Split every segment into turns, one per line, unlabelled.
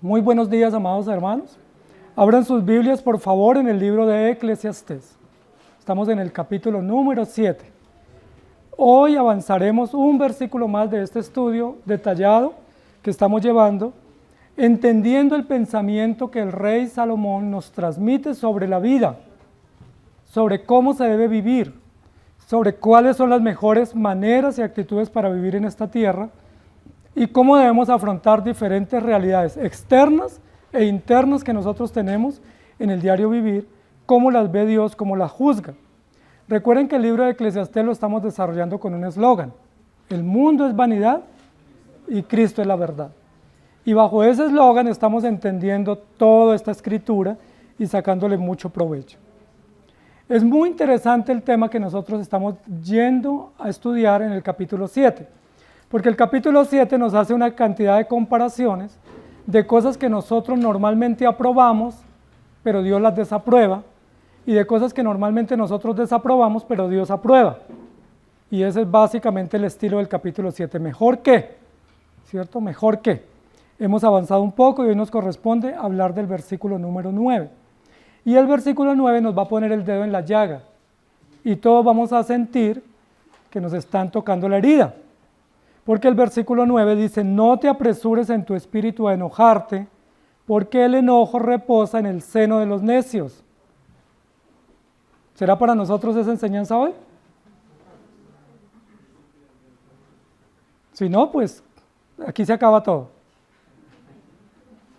Muy buenos días, amados hermanos. Abran sus Biblias, por favor, en el libro de Eclesiastés. Estamos en el capítulo número 7. Hoy avanzaremos un versículo más de este estudio detallado que estamos llevando, entendiendo el pensamiento que el rey Salomón nos transmite sobre la vida, sobre cómo se debe vivir, sobre cuáles son las mejores maneras y actitudes para vivir en esta tierra, y cómo debemos afrontar diferentes realidades externas e internas que nosotros tenemos en el diario vivir, cómo las ve Dios, cómo las juzga. Recuerden que el libro de Eclesiastés lo estamos desarrollando con un eslogan: el mundo es vanidad y Cristo es la verdad. Y bajo ese eslogan estamos entendiendo toda esta escritura y sacándole mucho provecho. Es muy interesante el tema que nosotros estamos yendo a estudiar en el capítulo 7. Porque el capítulo 7 nos hace una cantidad de comparaciones de cosas que nosotros normalmente aprobamos, pero Dios las desaprueba, y de cosas que normalmente nosotros desaprobamos, pero Dios aprueba. Y ese es básicamente el estilo del capítulo 7. Mejor que, ¿cierto? Mejor que. Hemos avanzado un poco y hoy nos corresponde hablar del versículo número 9. Y el versículo 9 nos va a poner el dedo en la llaga, y todos vamos a sentir que nos están tocando la herida. Porque el versículo 9 dice: no te apresures en tu espíritu a enojarte, porque el enojo reposa en el seno de los necios. ¿Será para nosotros esa enseñanza hoy? Si no, pues aquí se acaba todo.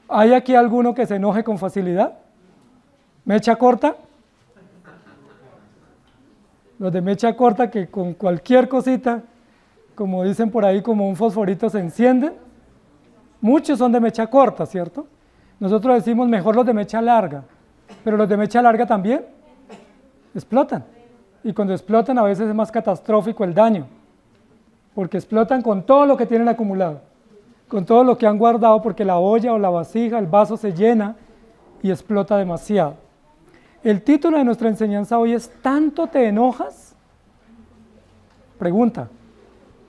¿Hay aquí alguno que se enoje con facilidad? ¿Mecha corta? Los de mecha corta que con cualquier cosita, como dicen por ahí, como un fosforito se encienden. Muchos son de mecha corta, ¿cierto? Nosotros decimos mejor los de mecha larga, pero los de mecha larga también explotan. Y cuando explotan a veces es más catastrófico el daño, porque explotan con todo lo que tienen acumulado, con todo lo que han guardado, porque la olla o la vasija, el vaso se llena y explota demasiado. El título de nuestra enseñanza hoy es: ¿tanto te enojas? Pregunta.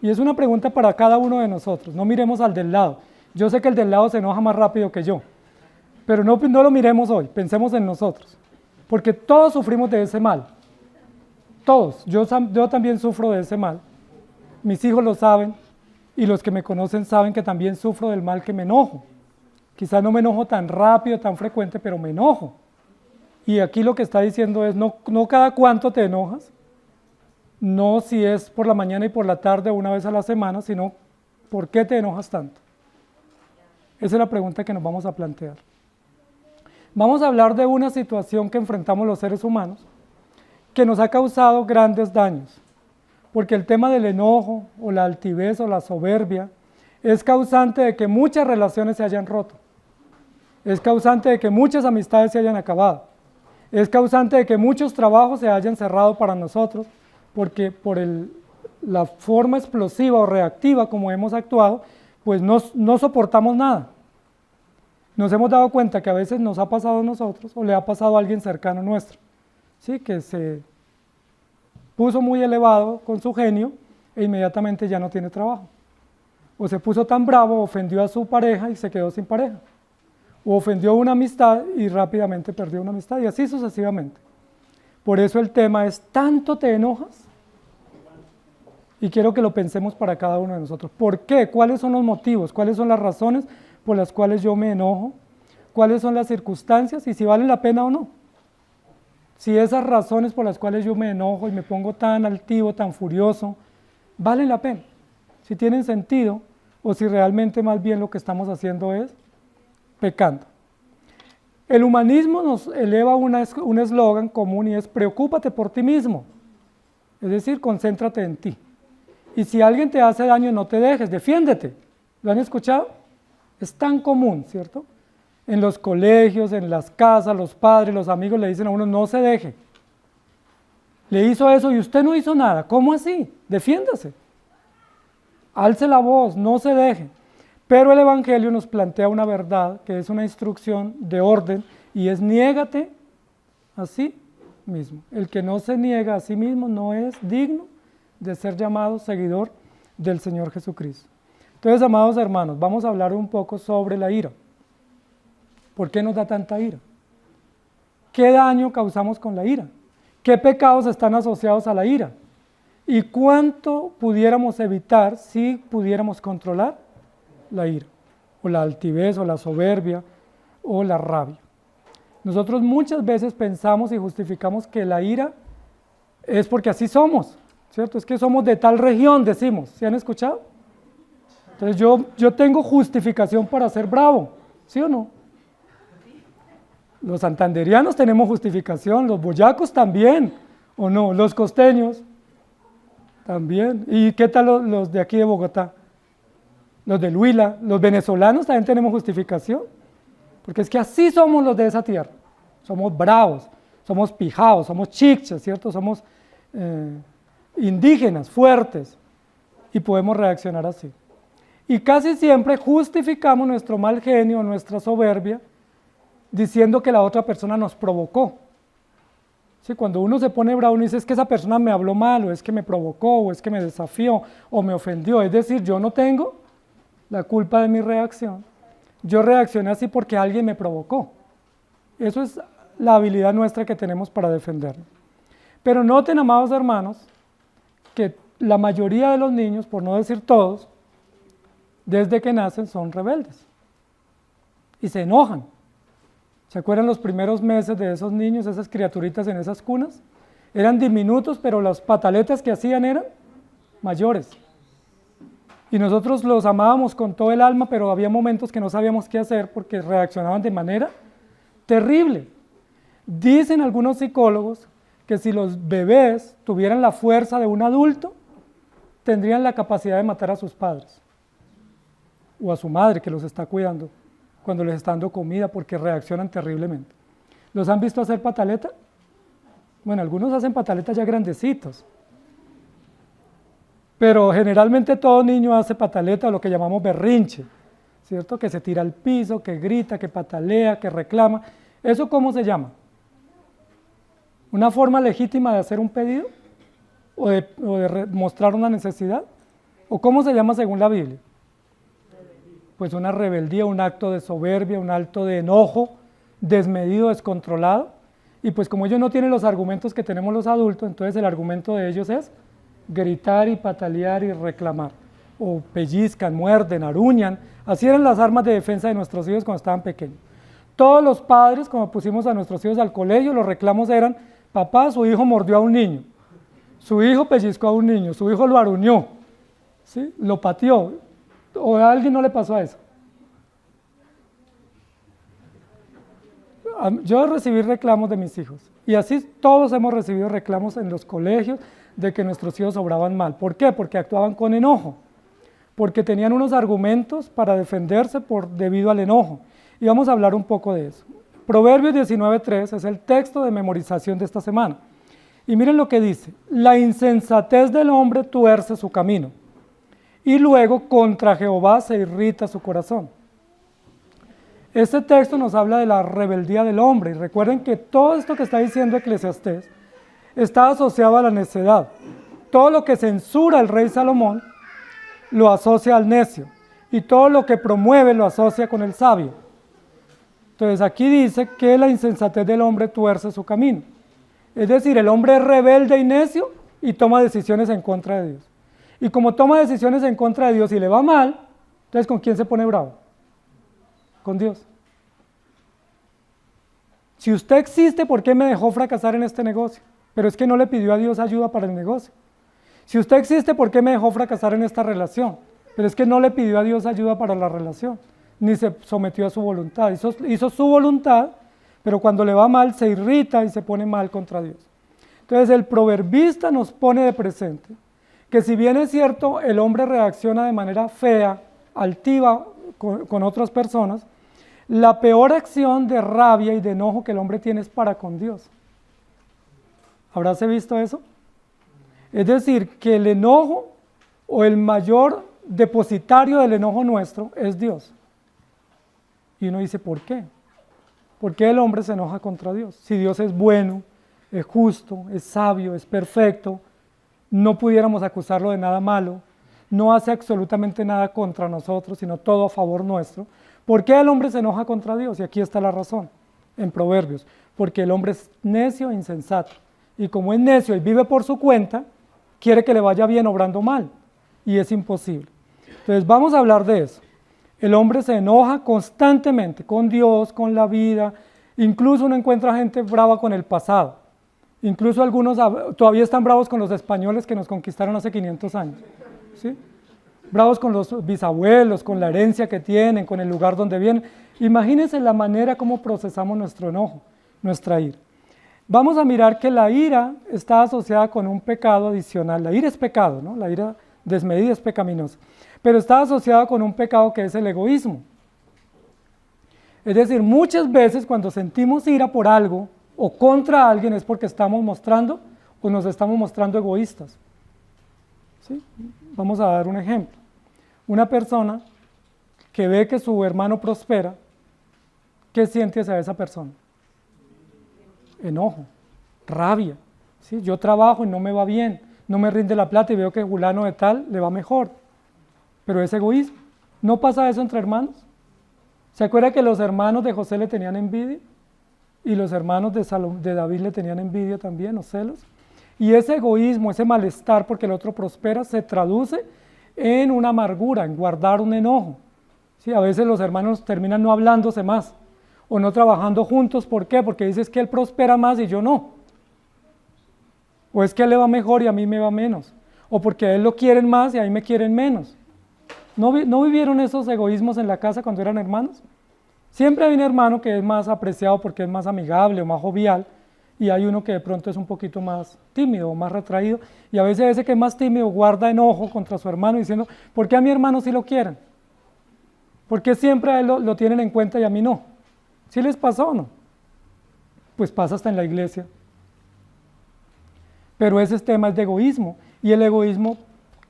Y es una pregunta para cada uno de nosotros. No miremos al del lado. Yo sé que el del lado se enoja más rápido que yo, pero no lo miremos hoy, pensemos en nosotros, porque todos sufrimos de ese mal. Todos. Yo también sufro de ese mal. Mis hijos lo saben, y los que me conocen saben que también sufro del mal, que me enojo. Quizás no me enojo tan rápido, tan frecuente, pero me enojo. Y aquí lo que está diciendo es: no cada cuánto te enojas, no si es por la mañana y por la tarde o una vez a la semana, sino ¿por qué te enojas tanto? Esa es la pregunta que nos vamos a plantear. Vamos a hablar de una situación que enfrentamos los seres humanos que nos ha causado grandes daños, porque el tema del enojo o la altivez o la soberbia es causante de que muchas relaciones se hayan roto, es causante de que muchas amistades se hayan acabado, es causante de que muchos trabajos se hayan cerrado para nosotros, porque por la forma explosiva o reactiva como hemos actuado, pues no soportamos nada. Nos hemos dado cuenta que a veces nos ha pasado a nosotros o le ha pasado a alguien cercano nuestro, ¿sí? Que se puso muy elevado con su genio e inmediatamente ya no tiene trabajo. O se puso tan bravo, ofendió a su pareja y se quedó sin pareja. O ofendió una amistad y rápidamente perdió una amistad, y así sucesivamente. Por eso el tema es: ¿tanto te enojas? Y quiero que lo pensemos para cada uno de nosotros. ¿Por qué? ¿Cuáles son los motivos? ¿Cuáles son las razones por las cuales yo me enojo? ¿Cuáles son las circunstancias? Y si vale la pena o no. Si esas razones por las cuales yo me enojo y me pongo tan altivo, tan furioso, valen la pena. Si tienen sentido, o si realmente más bien lo que estamos haciendo es pecando. El humanismo nos eleva un eslogan común, y es: preocúpate por ti mismo. Es decir, concéntrate en ti. Y si alguien te hace daño, no te dejes, defiéndete. ¿Lo han escuchado? Es tan común, ¿cierto? En los colegios, en las casas, los padres, los amigos le dicen a uno: no se deje. Le hizo eso y usted no hizo nada. ¿Cómo así? Defiéndase. Alce la voz, no se deje. Pero el Evangelio nos plantea una verdad que es una instrucción de orden, y es: niégate a sí mismo. El que no se niega a sí mismo no es digno de ser llamado seguidor del Señor Jesucristo. Entonces, amados hermanos, vamos a hablar un poco sobre la ira. ¿Por qué nos da tanta ira? ¿Qué daño causamos con la ira? ¿Qué pecados están asociados a la ira? ¿Y cuánto pudiéramos evitar si pudiéramos controlar la ira? O la altivez, o la soberbia, o la rabia. Nosotros muchas veces pensamos y justificamos que la ira es porque así somos, ¿cierto? Es que somos de tal región, decimos. ¿Sí han escuchado? Entonces yo tengo justificación para ser bravo, ¿sí o no? Los santanderianos tenemos justificación, los boyacos también, ¿o no? Los costeños también. ¿Y qué tal los de aquí de Bogotá? Los de Huila, los venezolanos también tenemos justificación, porque es que así somos los de esa tierra. Somos bravos, somos pijados, somos chichas, ¿cierto? Somos indígenas, fuertes, y podemos reaccionar así. Y casi siempre justificamos nuestro mal genio, nuestra soberbia, diciendo que la otra persona nos provocó. ¿Sí? Cuando uno se pone bravo, uno dice, es que esa persona me habló mal, o es que me provocó, o es que me desafió, o me ofendió. Es decir, yo no tengo la culpa de mi reacción. Yo reaccioné así porque alguien me provocó. Eso es la habilidad nuestra que tenemos para defendernos. Pero noten, amados hermanos, que la mayoría de los niños, por no decir todos, desde que nacen son rebeldes y se enojan. ¿Se acuerdan los primeros meses de esos niños, esas criaturitas en esas cunas? Eran diminutos, pero las pataletas que hacían eran mayores. Y nosotros los amábamos con todo el alma, pero había momentos que no sabíamos qué hacer porque reaccionaban de manera terrible. Dicen algunos psicólogos que si los bebés tuvieran la fuerza de un adulto, tendrían la capacidad de matar a sus padres o a su madre que los está cuidando cuando les está dando comida, porque reaccionan terriblemente. ¿Los han visto hacer pataleta? Bueno, algunos hacen pataleta ya grandecitos, pero generalmente todo niño hace pataleta, o lo que llamamos berrinche, ¿cierto? Que se tira al piso, que grita, que patalea, que reclama. ¿Eso cómo se llama? ¿Una forma legítima de hacer un pedido? ¿O de mostrar una necesidad? ¿O cómo se llama según la Biblia? Pues una rebeldía, un acto de soberbia, un acto de enojo, desmedido, descontrolado. Y pues como ellos no tienen los argumentos que tenemos los adultos, entonces el argumento de ellos es gritar y patalear y reclamar. O pellizcan, muerden, aruñan. Así eran las armas de defensa de nuestros hijos cuando estaban pequeños. Todos los padres, cuando pusimos a nuestros hijos al colegio, los reclamos eran: papá, su hijo mordió a un niño, su hijo pellizcó a un niño, su hijo lo aruñó, ¿sí? Lo pateó, o a alguien no le pasó a eso. Yo recibí reclamos de mis hijos, y así todos hemos recibido reclamos en los colegios de que nuestros hijos obraban mal. ¿Por qué? Porque actuaban con enojo, porque tenían unos argumentos para defenderse debido al enojo. Y vamos a hablar un poco de eso. Proverbios 19:3 es el texto de memorización de esta semana. Y miren lo que dice: la insensatez del hombre tuerce su camino, y luego contra Jehová se irrita su corazón. Este texto nos habla de la rebeldía del hombre, y recuerden que todo esto que está diciendo Eclesiastés está asociado a la necedad. Todo lo que censura el rey Salomón lo asocia al necio, y todo lo que promueve lo asocia con el sabio. Entonces aquí dice que la insensatez del hombre tuerce su camino. Es decir, el hombre es rebelde y necio y toma decisiones en contra de Dios. Y como toma decisiones en contra de Dios y le va mal, entonces ¿con quién se pone bravo? Con Dios. Si usted existe, ¿por qué me dejó fracasar en este negocio? Pero es que no le pidió a Dios ayuda para el negocio. Si usted existe, ¿por qué me dejó fracasar en esta relación? Pero es que no le pidió a Dios ayuda para la relación, ni se sometió a su voluntad. Hizo su voluntad, pero cuando le va mal se irrita y se pone mal contra Dios. Entonces el proverbista nos pone de presente que si bien es cierto, el hombre reacciona de manera fea, altiva con otras personas, la peor acción de rabia y de enojo que el hombre tiene es para con Dios. ¿Habráse visto eso? Es decir, que el enojo o el mayor depositario del enojo nuestro es Dios. Y uno dice, ¿por qué? ¿Por qué el hombre se enoja contra Dios? Si Dios es bueno, es justo, es sabio, es perfecto, no pudiéramos acusarlo de nada malo, no hace absolutamente nada contra nosotros, sino todo a favor nuestro. ¿Por qué el hombre se enoja contra Dios? Y aquí está la razón, en Proverbios. Porque el hombre es necio e insensato. Y como es necio y vive por su cuenta, quiere que le vaya bien obrando mal. Y es imposible. Entonces vamos a hablar de eso. El hombre se enoja constantemente con Dios, con la vida. Incluso uno encuentra gente brava con el pasado. Incluso algunos todavía están bravos con los españoles que nos conquistaron hace 500 años. ¿Sí? Bravos con los bisabuelos, con la herencia que tienen, con el lugar donde vienen. Imagínense la manera como procesamos nuestro enojo, nuestra ira. Vamos a mirar que la ira está asociada con un pecado adicional. La ira es pecado, ¿no? La ira desmedida es pecaminosa. Pero está asociada con un pecado que es el egoísmo. Es decir, muchas veces cuando sentimos ira por algo o contra alguien es porque estamos mostrando o nos estamos mostrando egoístas. ¿Sí? Vamos a dar un ejemplo. Una persona que ve que su hermano prospera, ¿qué siente hacia esa persona? Enojo, rabia. ¿Sí? Yo trabajo y no me va bien, no me rinde la plata y veo que fulano de tal le va mejor. Pero es egoísmo. ¿No pasa eso entre hermanos? ¿Se acuerda que los hermanos de José le tenían envidia? Y los hermanos de David le tenían envidia también, o celos. Y ese egoísmo, ese malestar porque el otro prospera, se traduce en una amargura, en guardar un enojo. ¿Sí? A veces los hermanos terminan no hablándose más o no trabajando juntos. ¿Por qué? Porque dices que él prospera más y yo no. O es que a él le va mejor y a mí me va menos. O porque a él lo quieren más y a mí me quieren menos. ¿No vivieron esos egoísmos en la casa cuando eran hermanos? Siempre hay un hermano que es más apreciado porque es más amigable o más jovial, y hay uno que de pronto es un poquito más tímido o más retraído, y a veces ese que es más tímido guarda enojo contra su hermano diciendo, ¿por qué a mi hermano sí lo quieren? ¿Por qué siempre a él lo tienen en cuenta y a mí no? ¿Sí les pasó o no? Pues pasa hasta en la iglesia. Pero ese tema es de egoísmo, y el egoísmo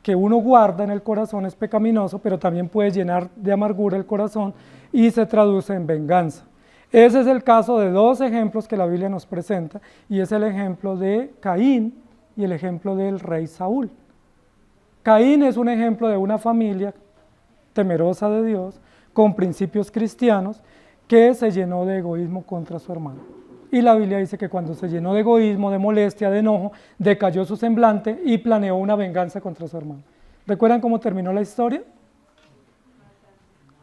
que uno guarda en el corazón es pecaminoso, pero también puede llenar de amargura el corazón y se traduce en venganza. Ese es el caso de dos ejemplos que la Biblia nos presenta, y es el ejemplo de Caín y el ejemplo del rey Saúl. Caín es un ejemplo de una familia temerosa de Dios, con principios cristianos, que se llenó de egoísmo contra su hermano. Y la Biblia dice que cuando se llenó de egoísmo, de molestia, de enojo, decayó su semblante y planeó una venganza contra su hermano. ¿Recuerdan cómo terminó la historia?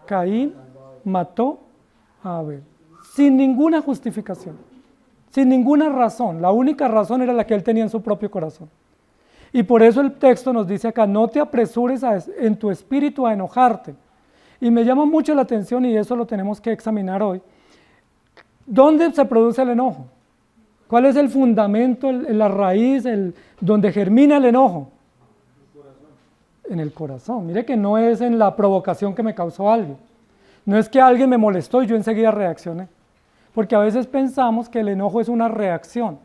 Caín mató a Abel, sin ninguna justificación, sin ninguna razón. La única razón era la que él tenía en su propio corazón. Y por eso el texto nos dice acá, no te apresures en tu espíritu a enojarte. Y me llama mucho la atención, y eso lo tenemos que examinar hoy. ¿Dónde se produce el enojo? ¿Cuál es el fundamento, la raíz, donde germina el enojo? En el corazón. Mire que no es en la provocación que me causó alguien. No es que alguien me molestó y yo enseguida reaccioné. Porque a veces pensamos que el enojo es una reacción.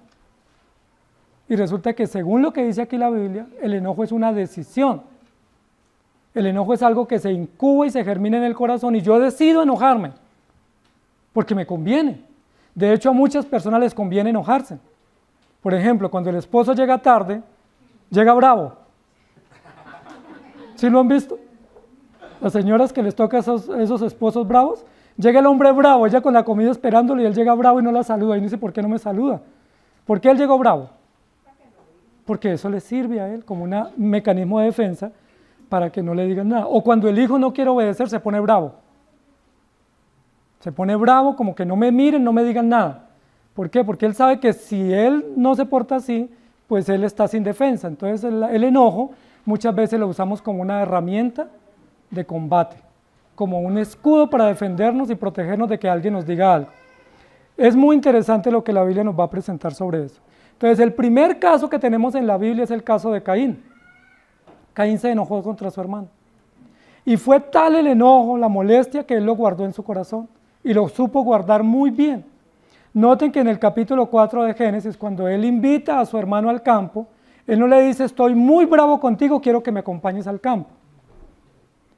Y resulta que según lo que dice aquí la Biblia, el enojo es una decisión. El enojo es algo que se incuba y se germina en el corazón y yo decido enojarme porque me conviene. De hecho, a muchas personas les conviene enojarse. Por ejemplo, cuando el esposo llega tarde, llega bravo. ¿Sí lo han visto? Las señoras que les toca esos esposos bravos, llega el hombre bravo, ella con la comida esperándolo y él llega bravo y no la saluda. Y dice, ¿por qué no me saluda? ¿Por qué él llegó bravo? Porque eso le sirve a él como un mecanismo de defensa para que no le digan nada. O cuando el hijo no quiere obedecer, se pone bravo. Se pone bravo, como que no me miren, no me digan nada. ¿Por qué? Porque él sabe que si él no se porta así, pues él está sin defensa. Entonces el enojo muchas veces lo usamos como una herramienta de combate, como un escudo para defendernos y protegernos de que alguien nos diga algo. Es muy interesante lo que la Biblia nos va a presentar sobre eso. Entonces el primer caso que tenemos en la Biblia es el caso de Caín. Caín se enojó contra su hermano. Y fue tal el enojo, la molestia, que él lo guardó en su corazón. Y lo supo guardar muy bien. Noten que en el capítulo 4 de Génesis, cuando él invita a su hermano al campo, él no le dice, estoy muy bravo contigo, quiero que me acompañes al campo.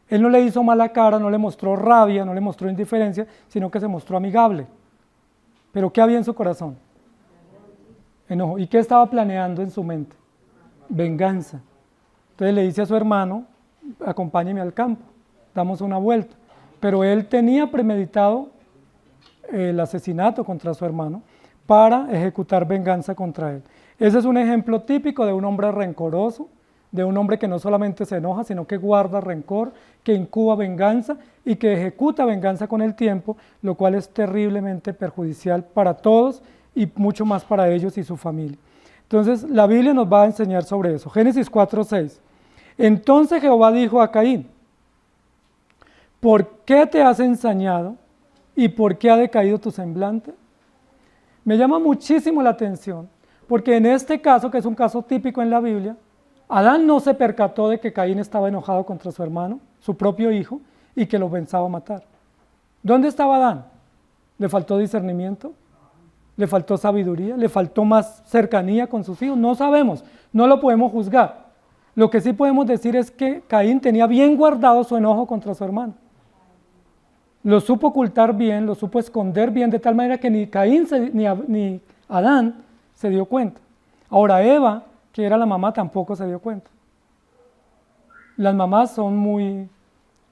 Él no le hizo mala cara, no le mostró rabia, no le mostró indiferencia, sino que se mostró amigable. Pero ¿qué había en su corazón? Enojo. ¿Y qué estaba planeando en su mente? Venganza. Entonces le dice a su hermano, acompáñeme al campo, damos una vuelta. pero él tenía premeditado el asesinato contra su hermano para ejecutar venganza contra él. Ese es un ejemplo típico de un hombre rencoroso, de un hombre que no solamente se enoja, sino que guarda rencor, que incuba venganza y que ejecuta venganza con el tiempo, lo cual es terriblemente perjudicial para todos y mucho más para ellos y su familia. Entonces, la Biblia nos va a enseñar sobre eso. Génesis 4:6. Entonces Jehová dijo a Caín: ¿por qué te has ensañado y por qué ha decaído tu semblante? Me llama muchísimo la atención, porque en este caso, que es un caso típico en la Biblia, Adán no se percató de que Caín estaba enojado contra su hermano, su propio hijo, y que lo pensaba matar. ¿Dónde estaba Adán? ¿Le faltó discernimiento? ¿Le faltó sabiduría? ¿Le faltó más cercanía con sus hijos? No sabemos, no lo podemos juzgar. Lo que sí podemos decir es que Caín tenía bien guardado su enojo contra su hermano. Lo supo ocultar bien, lo supo esconder bien, de tal manera que ni Caín ni Adán se dio cuenta. Ahora Eva, que era la mamá, tampoco se dio cuenta. Las mamás son muy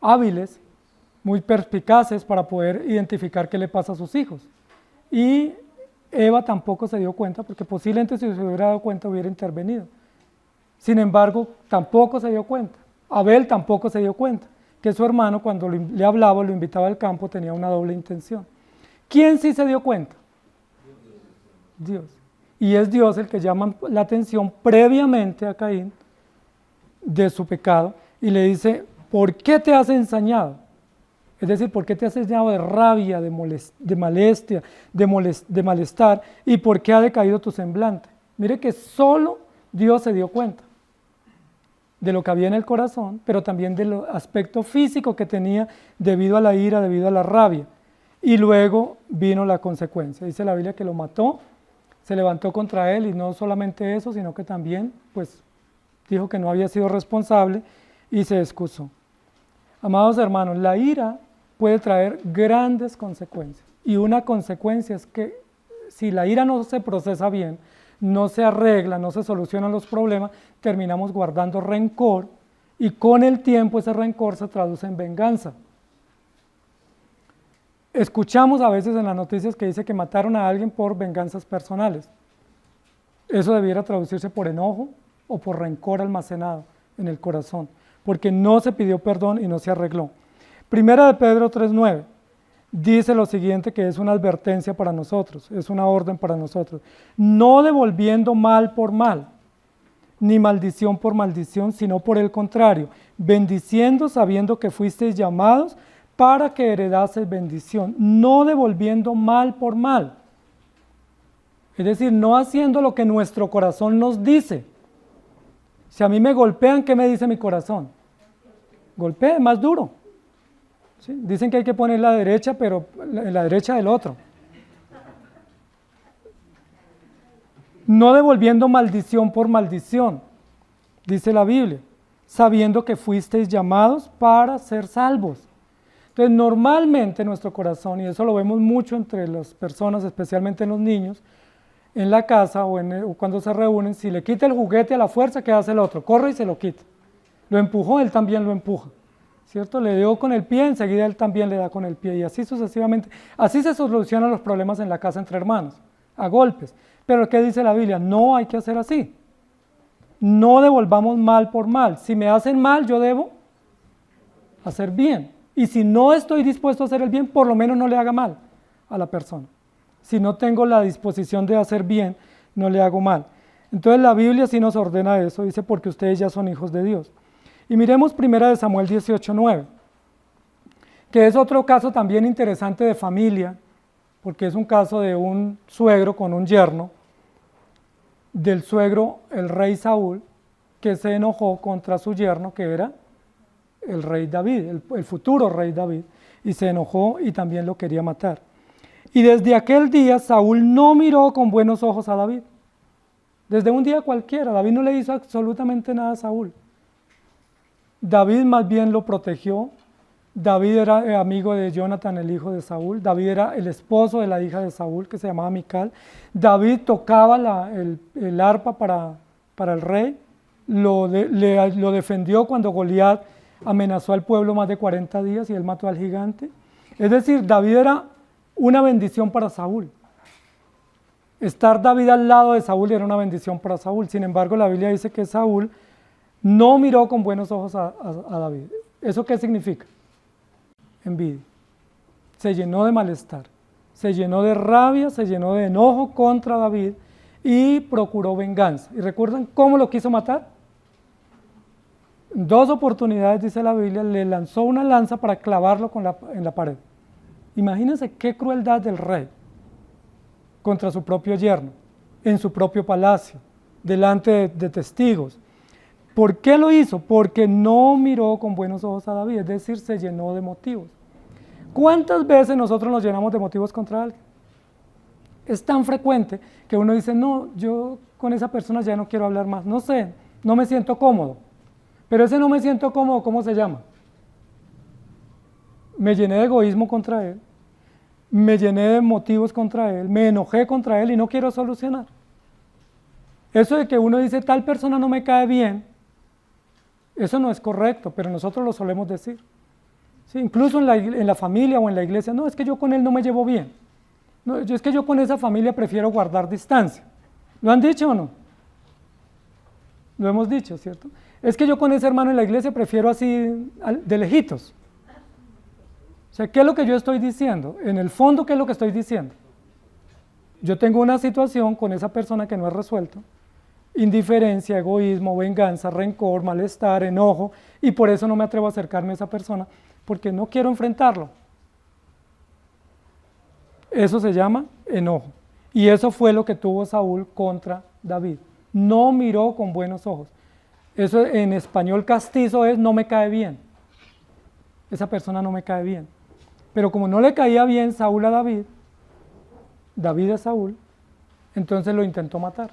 hábiles, muy perspicaces para poder identificar qué le pasa a sus hijos. Y Eva tampoco se dio cuenta, porque posiblemente si se hubiera dado cuenta hubiera intervenido. Sin embargo, tampoco se dio cuenta. Abel tampoco se dio cuenta que su hermano, cuando le hablaba, lo invitaba al campo, tenía una doble intención. ¿Quién sí se dio cuenta? Dios. Y es Dios el que llama la atención previamente a Caín de su pecado y le dice: ¿por qué te has ensañado? Es decir, ¿por qué te has ensañado de rabia, de molestia, de malestar? ¿Y por qué ha decaído tu semblante? Mire que solo Dios se dio cuenta de lo que había en el corazón, pero también del aspecto físico que tenía debido a la ira, debido a la rabia. Y luego vino la consecuencia. Dice la Biblia que lo mató, se levantó contra él, y no solamente eso, sino que también pues dijo que no había sido responsable y se excusó. Amados hermanos, la ira puede traer grandes consecuencias, y una consecuencia es que si la ira no se procesa bien, no se arregla, no se solucionan los problemas, terminamos guardando rencor, y con el tiempo ese rencor se traduce en venganza. Escuchamos a veces en las noticias que dice que mataron a alguien por venganzas personales. Eso debiera traducirse por enojo o por rencor almacenado en el corazón, porque no se pidió perdón y no se arregló. Primera de Pedro 3:9 dice lo siguiente, que es una advertencia para nosotros, es una orden para nosotros: no devolviendo mal por mal, ni maldición por maldición, sino por el contrario, bendiciendo, sabiendo que fuisteis llamados para que heredases bendición, no devolviendo mal por mal. Es decir, no haciendo lo que nuestro corazón nos dice. Si a mí me golpean, ¿qué me dice mi corazón? Golpee más duro. ¿Sí? Dicen que hay que poner la derecha, pero en la derecha del otro. No devolviendo maldición por maldición, dice la Biblia, sabiendo que fuisteis llamados para ser salvos. Entonces, normalmente nuestro corazón, y eso lo vemos mucho entre las personas, especialmente en los niños, en la casa o cuando se reúnen, si le quita el juguete a la fuerza, ¿qué hace el otro? Corre y se lo quita. Lo empujó, él también lo empuja, ¿cierto? Le dio con el pie, enseguida él también le da con el pie, y así sucesivamente. Así se solucionan los problemas en la casa entre hermanos, a golpes. Pero ¿qué dice la Biblia? No hay que hacer así. No devolvamos mal por mal. Si me hacen mal, yo debo hacer bien. Y si no estoy dispuesto a hacer el bien, por lo menos no le haga mal a la persona. Si no tengo la disposición de hacer bien, no le hago mal. Entonces la Biblia sí nos ordena eso, dice: porque ustedes ya son hijos de Dios. Y miremos 1 Samuel 18:9, que es otro caso también interesante de familia, porque es un caso de un suegro con un yerno, del suegro, el rey Saúl, que se enojó contra su yerno, que era el rey David, el futuro rey David, y se enojó y también lo quería matar. Y desde aquel día Saúl no miró con buenos ojos a David. Desde un día cualquiera, David no le hizo absolutamente nada a Saúl. David más bien lo protegió. David era amigo de Jonathan, el hijo de Saúl. David era el esposo de la hija de Saúl, que se llamaba Mical. David tocaba el arpa para el rey. Lo defendió cuando Goliat amenazó al pueblo más de 40 días y él mató al gigante. Es decir, David era una bendición para Saúl. Estar David al lado de Saúl era una bendición para Saúl. Sin embargo, la Biblia dice que Saúl no miró con buenos ojos a David. ¿Eso qué significa? Envidia. Se llenó de malestar, se llenó de rabia, se llenó de enojo contra David y procuró venganza. ¿Y recuerdan cómo lo quiso matar? En 2 oportunidades, dice la Biblia, le lanzó una lanza para clavarlo en la pared. Imagínense qué crueldad del rey contra su propio yerno, en su propio palacio, delante de testigos. ¿Por qué lo hizo? Porque no miró con buenos ojos a David, es decir, se llenó de motivos. ¿Cuántas veces nosotros nos llenamos de motivos contra alguien? Es tan frecuente que uno dice, no, yo con esa persona ya no quiero hablar más, no sé, no me siento cómodo. Pero ese no me siento cómodo, ¿cómo se llama? Me llené de egoísmo contra él, me llené de motivos contra él, me enojé contra él y no quiero solucionar. Eso de que uno dice, tal persona no me cae bien, eso no es correcto, pero nosotros lo solemos decir. Sí, incluso en la familia o en la iglesia, no, es que yo con él no me llevo bien. No, es que yo con esa familia prefiero guardar distancia. ¿Lo han dicho o no? Lo hemos dicho, ¿cierto? Es que yo con ese hermano en la iglesia prefiero así, de lejitos. O sea, ¿qué es lo que yo estoy diciendo? En el fondo, ¿qué es lo que estoy diciendo? Yo tengo una situación con esa persona que no he resuelto, indiferencia, egoísmo, venganza, rencor, malestar, enojo, y por eso no me atrevo a acercarme a esa persona, porque no quiero enfrentarlo. Eso se llama enojo. Y eso fue lo que tuvo Saúl contra David. No miró con buenos ojos. Eso en español castizo es no me cae bien. Esa persona no me cae bien. Pero como no le caía bien Saúl a David, David a Saúl, entonces lo intentó matar.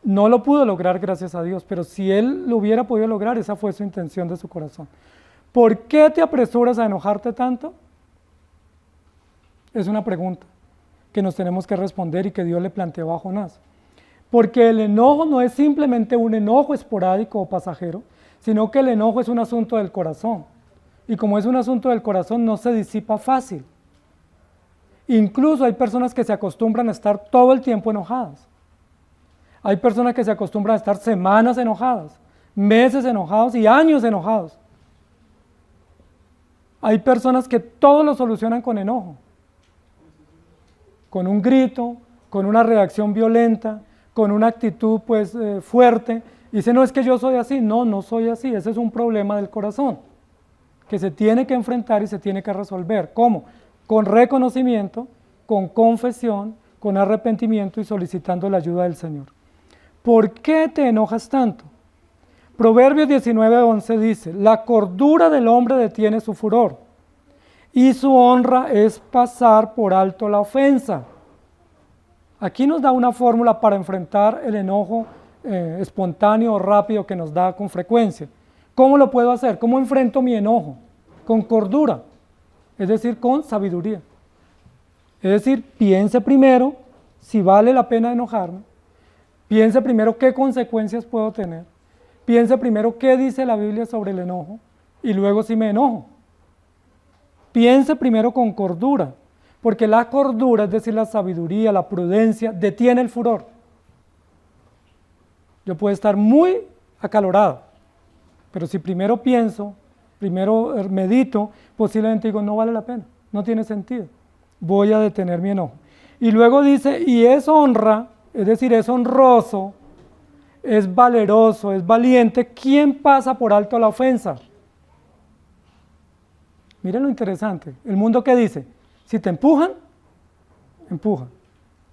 No lo pudo lograr, gracias a Dios, pero si él lo hubiera podido lograr, esa fue su intención de su corazón. ¿Por qué te apresuras a enojarte tanto? Es una pregunta que nos tenemos que responder y que Dios le planteó a Jonás. Porque el enojo no es simplemente un enojo esporádico o pasajero, sino que el enojo es un asunto del corazón. Y como es un asunto del corazón, no se disipa fácil. Incluso hay personas que se acostumbran a estar todo el tiempo enojadas. Hay personas que se acostumbran a estar semanas enojadas, meses enojados y años enojados. Hay personas que todo lo solucionan con enojo, con un grito, con una reacción violenta, con una actitud fuerte. Dice, no, es que yo soy así. No, no soy así. Ese es un problema del corazón que se tiene que enfrentar y se tiene que resolver. ¿Cómo? Con reconocimiento, con confesión, con arrepentimiento y solicitando la ayuda del Señor. ¿Por qué te enojas tanto? Proverbios 19:11 dice, la cordura del hombre detiene su furor y su honra es pasar por alto la ofensa. Aquí nos da una fórmula para enfrentar el enojo espontáneo o rápido que nos da con frecuencia. ¿Cómo lo puedo hacer? ¿Cómo enfrento mi enojo? Con cordura, es decir, con sabiduría. Es decir, piense primero si vale la pena enojarme, piense primero qué consecuencias puedo tener, piense primero qué dice la Biblia sobre el enojo y luego si me enojo. Piense primero con cordura, porque la cordura, es decir, la sabiduría, la prudencia, detiene el furor. Yo puedo estar muy acalorado, pero si primero pienso, primero medito, posiblemente digo, no vale la pena, no tiene sentido, voy a detener mi enojo. Y luego dice, y es honra, es decir, es honroso, es valeroso, es valiente, ¿quién pasa por alto la ofensa? Miren lo interesante, el mundo ¿qué dice? Si te empujan, empuja.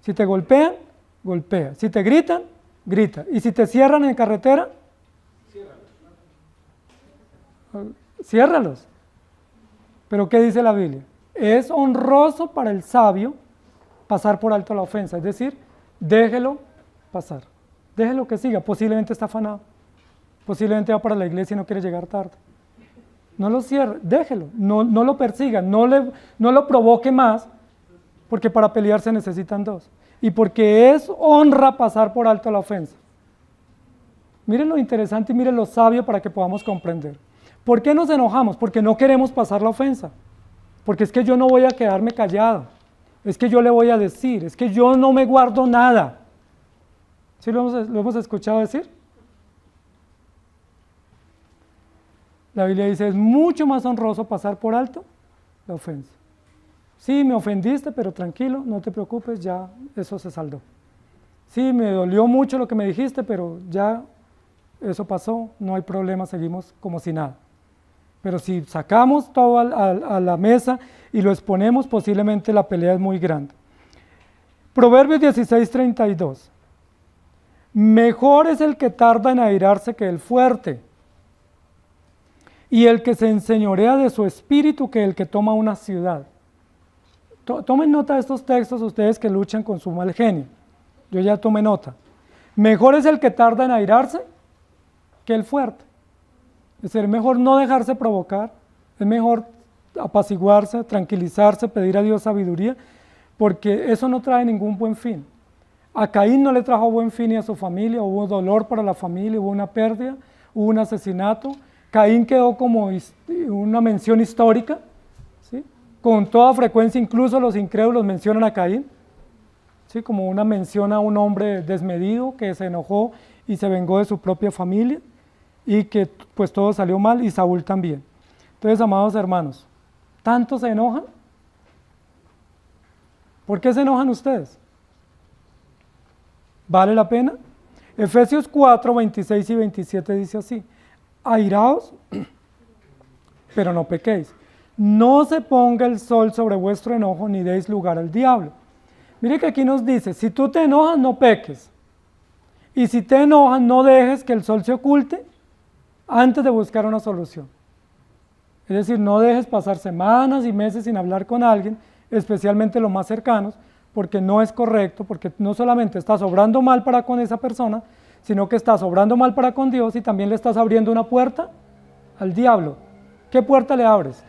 Si te golpean, golpea. Si te gritan, grita. Y si te cierran en carretera, ciérralos. Pero ¿qué dice la Biblia? Es honroso para el sabio pasar por alto la ofensa, es decir, déjelo pasar. Déjelo que siga, posiblemente está afanado. Posiblemente va para la iglesia y no quiere llegar tarde. No lo cierre, déjelo, no lo persiga, no lo provoque más, porque para pelear se necesitan dos. Y porque es honra pasar por alto la ofensa. Miren lo interesante y miren lo sabio para que podamos comprender. ¿Por qué nos enojamos? Porque no queremos pasar la ofensa. Porque es que yo no voy a quedarme callado. Es que yo le voy a decir. Es que yo no me guardo nada. ¿Sí lo hemos escuchado decir? La Biblia dice, es mucho más honroso pasar por alto la ofensa. Sí, me ofendiste, pero tranquilo, no te preocupes, ya eso se saldó. Sí, me dolió mucho lo que me dijiste, pero ya eso pasó, no hay problema, seguimos como si nada. Pero si sacamos todo a la mesa y lo exponemos, posiblemente la pelea es muy grande. Proverbios 16:32. Mejor es el que tarda en airarse que el fuerte, y el que se enseñorea de su espíritu que el que toma una ciudad. Tomen nota de estos textos ustedes que luchan con su mal genio. Yo ya tomé nota. Mejor es el que tarda en airarse que el fuerte. Es decir, es mejor no dejarse provocar, es mejor apaciguarse, tranquilizarse, pedir a Dios sabiduría, porque eso no trae ningún buen fin. A Caín no le trajo buen fin y a su familia, hubo dolor para la familia, hubo una pérdida, hubo un asesinato. Caín quedó como una mención histórica, ¿sí? Con toda frecuencia, incluso los incrédulos mencionan a Caín, ¿sí? Como una mención a un hombre desmedido que se enojó y se vengó de su propia familia y que pues todo salió mal, y Saúl también. Entonces, amados hermanos, ¿tanto se enojan? ¿Por qué se enojan ustedes? ¿Vale la pena? Efesios 4, 26 y 27 dice así: airaos, pero no pequéis. No se ponga el sol sobre vuestro enojo, ni deis lugar al diablo. Mire que aquí nos dice, si tú te enojas, no peques. Y si te enojas, no dejes que el sol se oculte antes de buscar una solución. Es decir, no dejes pasar semanas y meses sin hablar con alguien, especialmente los más cercanos, porque no es correcto, porque no solamente estás obrando mal para con esa persona, sino que estás obrando mal para con Dios y también le estás abriendo una puerta al diablo. ¿Qué puerta le abres?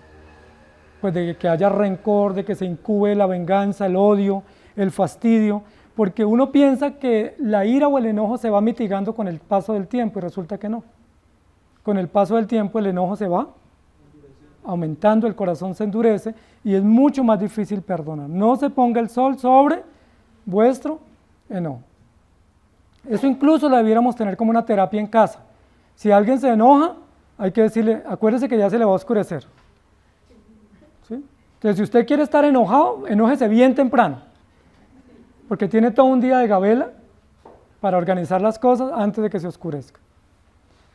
Pues de que haya rencor, de que se incube la venganza, el odio, el fastidio, porque uno piensa que la ira o el enojo se va mitigando con el paso del tiempo y resulta que no. Con el paso del tiempo el enojo se va aumentando, el corazón se endurece y es mucho más difícil perdonar. No se ponga el sol sobre vuestro enojo. Eso incluso lo debiéramos tener como una terapia en casa. Si alguien se enoja, hay que decirle, acuérdese que ya se le va a oscurecer. ¿Sí? Entonces, si usted quiere estar enojado, enójese bien temprano, porque tiene todo un día de gabela para organizar las cosas antes de que se oscurezca.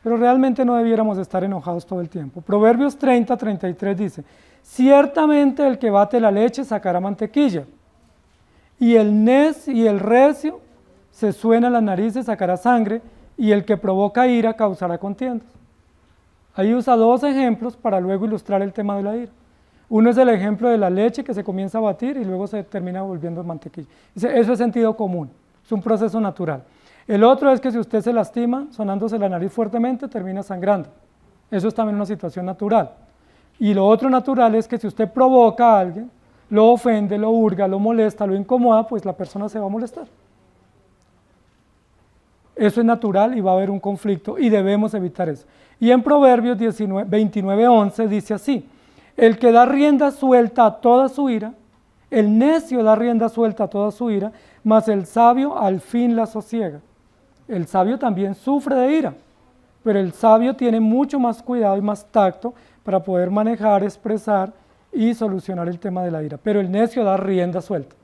Pero realmente no debiéramos estar enojados todo el tiempo. Proverbios 30, 33 dice, ciertamente el que bate la leche sacará mantequilla, y el recio se suena las narices, sacará sangre, y el que provoca ira causará contiendas. Ahí usa dos ejemplos para luego ilustrar el tema de la ira. Uno es el ejemplo de la leche que se comienza a batir y luego se termina volviendo mantequilla. Dice, eso es sentido común, es un proceso natural. El otro es que si usted se lastima, sonándose la nariz fuertemente, termina sangrando. Eso es también una situación natural. Y lo otro natural es que si usted provoca a alguien, lo ofende, lo hurga, lo molesta, lo incomoda, pues la persona se va a molestar. Eso es natural y va a haber un conflicto y debemos evitar eso. Y en Proverbios 29:11 dice así, el que da rienda suelta a toda su ira, el necio da rienda suelta a toda su ira, mas el sabio al fin la sosiega. El sabio también sufre de ira, pero el sabio tiene mucho más cuidado y más tacto para poder manejar, expresar y solucionar el tema de la ira. Pero el necio da rienda suelta.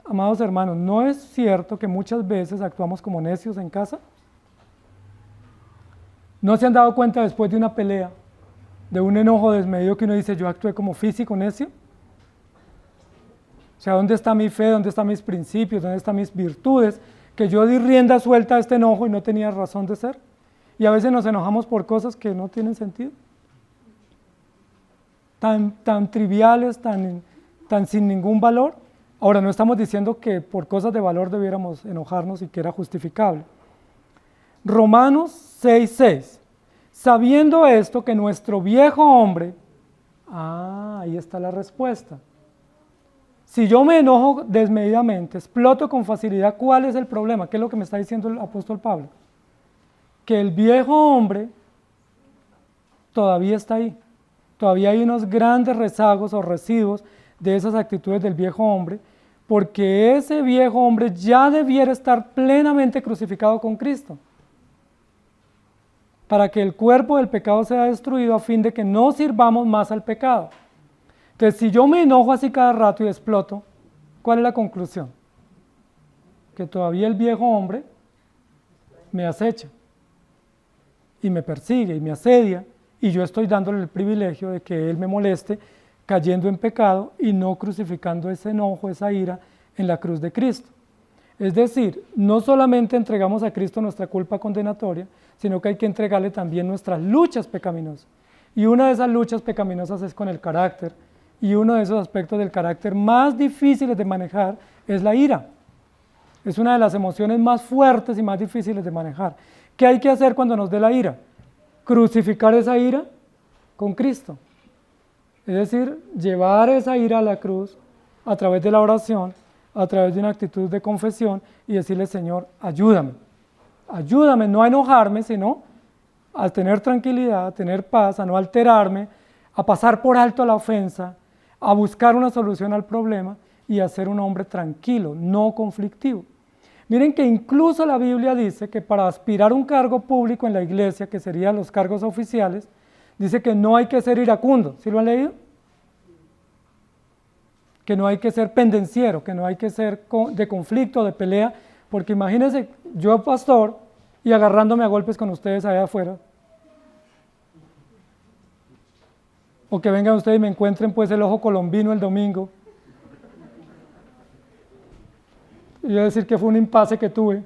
Amados hermanos, ¿no es cierto que muchas veces actuamos como necios en casa? ¿No se han dado cuenta después de una pelea, de un enojo desmedido que uno dice, yo actué como físico necio? O sea, ¿dónde está mi fe? ¿Dónde están mis principios? ¿Dónde están mis virtudes? Que yo di rienda suelta a este enojo y no tenía razón de ser. Y a veces nos enojamos por cosas que no tienen sentido. Tan triviales, tan sin ningún valor. Ahora, no estamos diciendo que por cosas de valor debiéramos enojarnos y que era justificable. Romanos 6:6. Sabiendo esto, que nuestro viejo hombre, ahí está la respuesta. Si yo me enojo desmedidamente, exploto con facilidad, ¿cuál es el problema? ¿Qué es lo que me está diciendo el apóstol Pablo? Que el viejo hombre todavía está ahí. Todavía hay unos grandes rezagos o residuos de esas actitudes del viejo hombre, porque ese viejo hombre ya debiera estar plenamente crucificado con Cristo, para que el cuerpo del pecado sea destruido a fin de que no sirvamos más al pecado. Entonces, si yo me enojo así cada rato y exploto, ¿cuál es la conclusión? Que todavía el viejo hombre me acecha y me persigue y me asedia, y yo estoy dándole el privilegio de que él me moleste cayendo en pecado y no crucificando ese enojo, esa ira en la cruz de Cristo. Es decir, no solamente entregamos a Cristo nuestra culpa condenatoria, sino que hay que entregarle también nuestras luchas pecaminosas. Y una de esas luchas pecaminosas es con el carácter, y uno de esos aspectos del carácter más difíciles de manejar es la ira. Es una de las emociones más fuertes y más difíciles de manejar. ¿Qué hay que hacer cuando nos dé la ira? Crucificar esa ira con Cristo. Es decir, llevar esa ira a la cruz a través de la oración, a través de una actitud de confesión y decirle: Señor, ayúdame. Ayúdame no a enojarme, sino a tener tranquilidad, a tener paz, a no alterarme, a pasar por alto la ofensa, a buscar una solución al problema y a ser un hombre tranquilo, no conflictivo. Miren que incluso la Biblia dice que para aspirar a un cargo público en la iglesia, que serían los cargos oficiales, dice que no hay que ser iracundo. ¿Sí lo han leído? Que no hay que ser pendenciero, que no hay que ser de conflicto, de pelea, porque imagínense yo pastor y agarrándome a golpes con ustedes allá afuera. O que vengan ustedes y me encuentren pues el ojo colombino el domingo. Y yo decir que fue un impasse que tuve.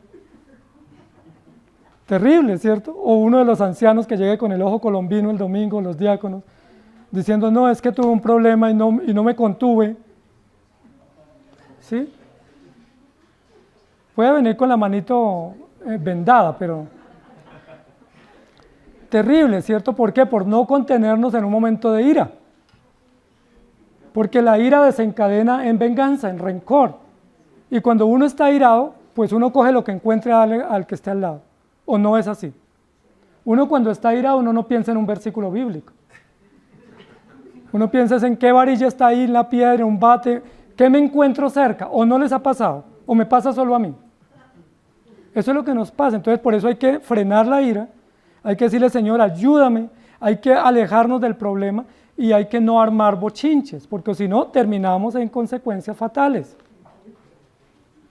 Terrible, ¿cierto? O uno de los ancianos que llegue con el ojo colombino el domingo, los diáconos, diciendo: no, es que tuve un problema y no me contuve. ¿Sí? Puede venir con la manito vendada, pero terrible, ¿cierto? ¿Por qué? Por no contenernos en un momento de ira. Porque la ira desencadena en venganza, en rencor. Y cuando uno está irado, pues uno coge lo que encuentre al que esté al lado. ¿O no es así? Uno cuando está irado, uno no piensa en un versículo bíblico. Uno piensa en qué varilla está ahí, en la piedra, un bate, qué me encuentro cerca, o no les ha pasado, o me pasa solo a mí. Eso es lo que nos pasa. Entonces, por eso hay que frenar la ira, hay que decirle: Señor, ayúdame, hay que alejarnos del problema y hay que no armar bochinches, porque si no, terminamos en consecuencias fatales.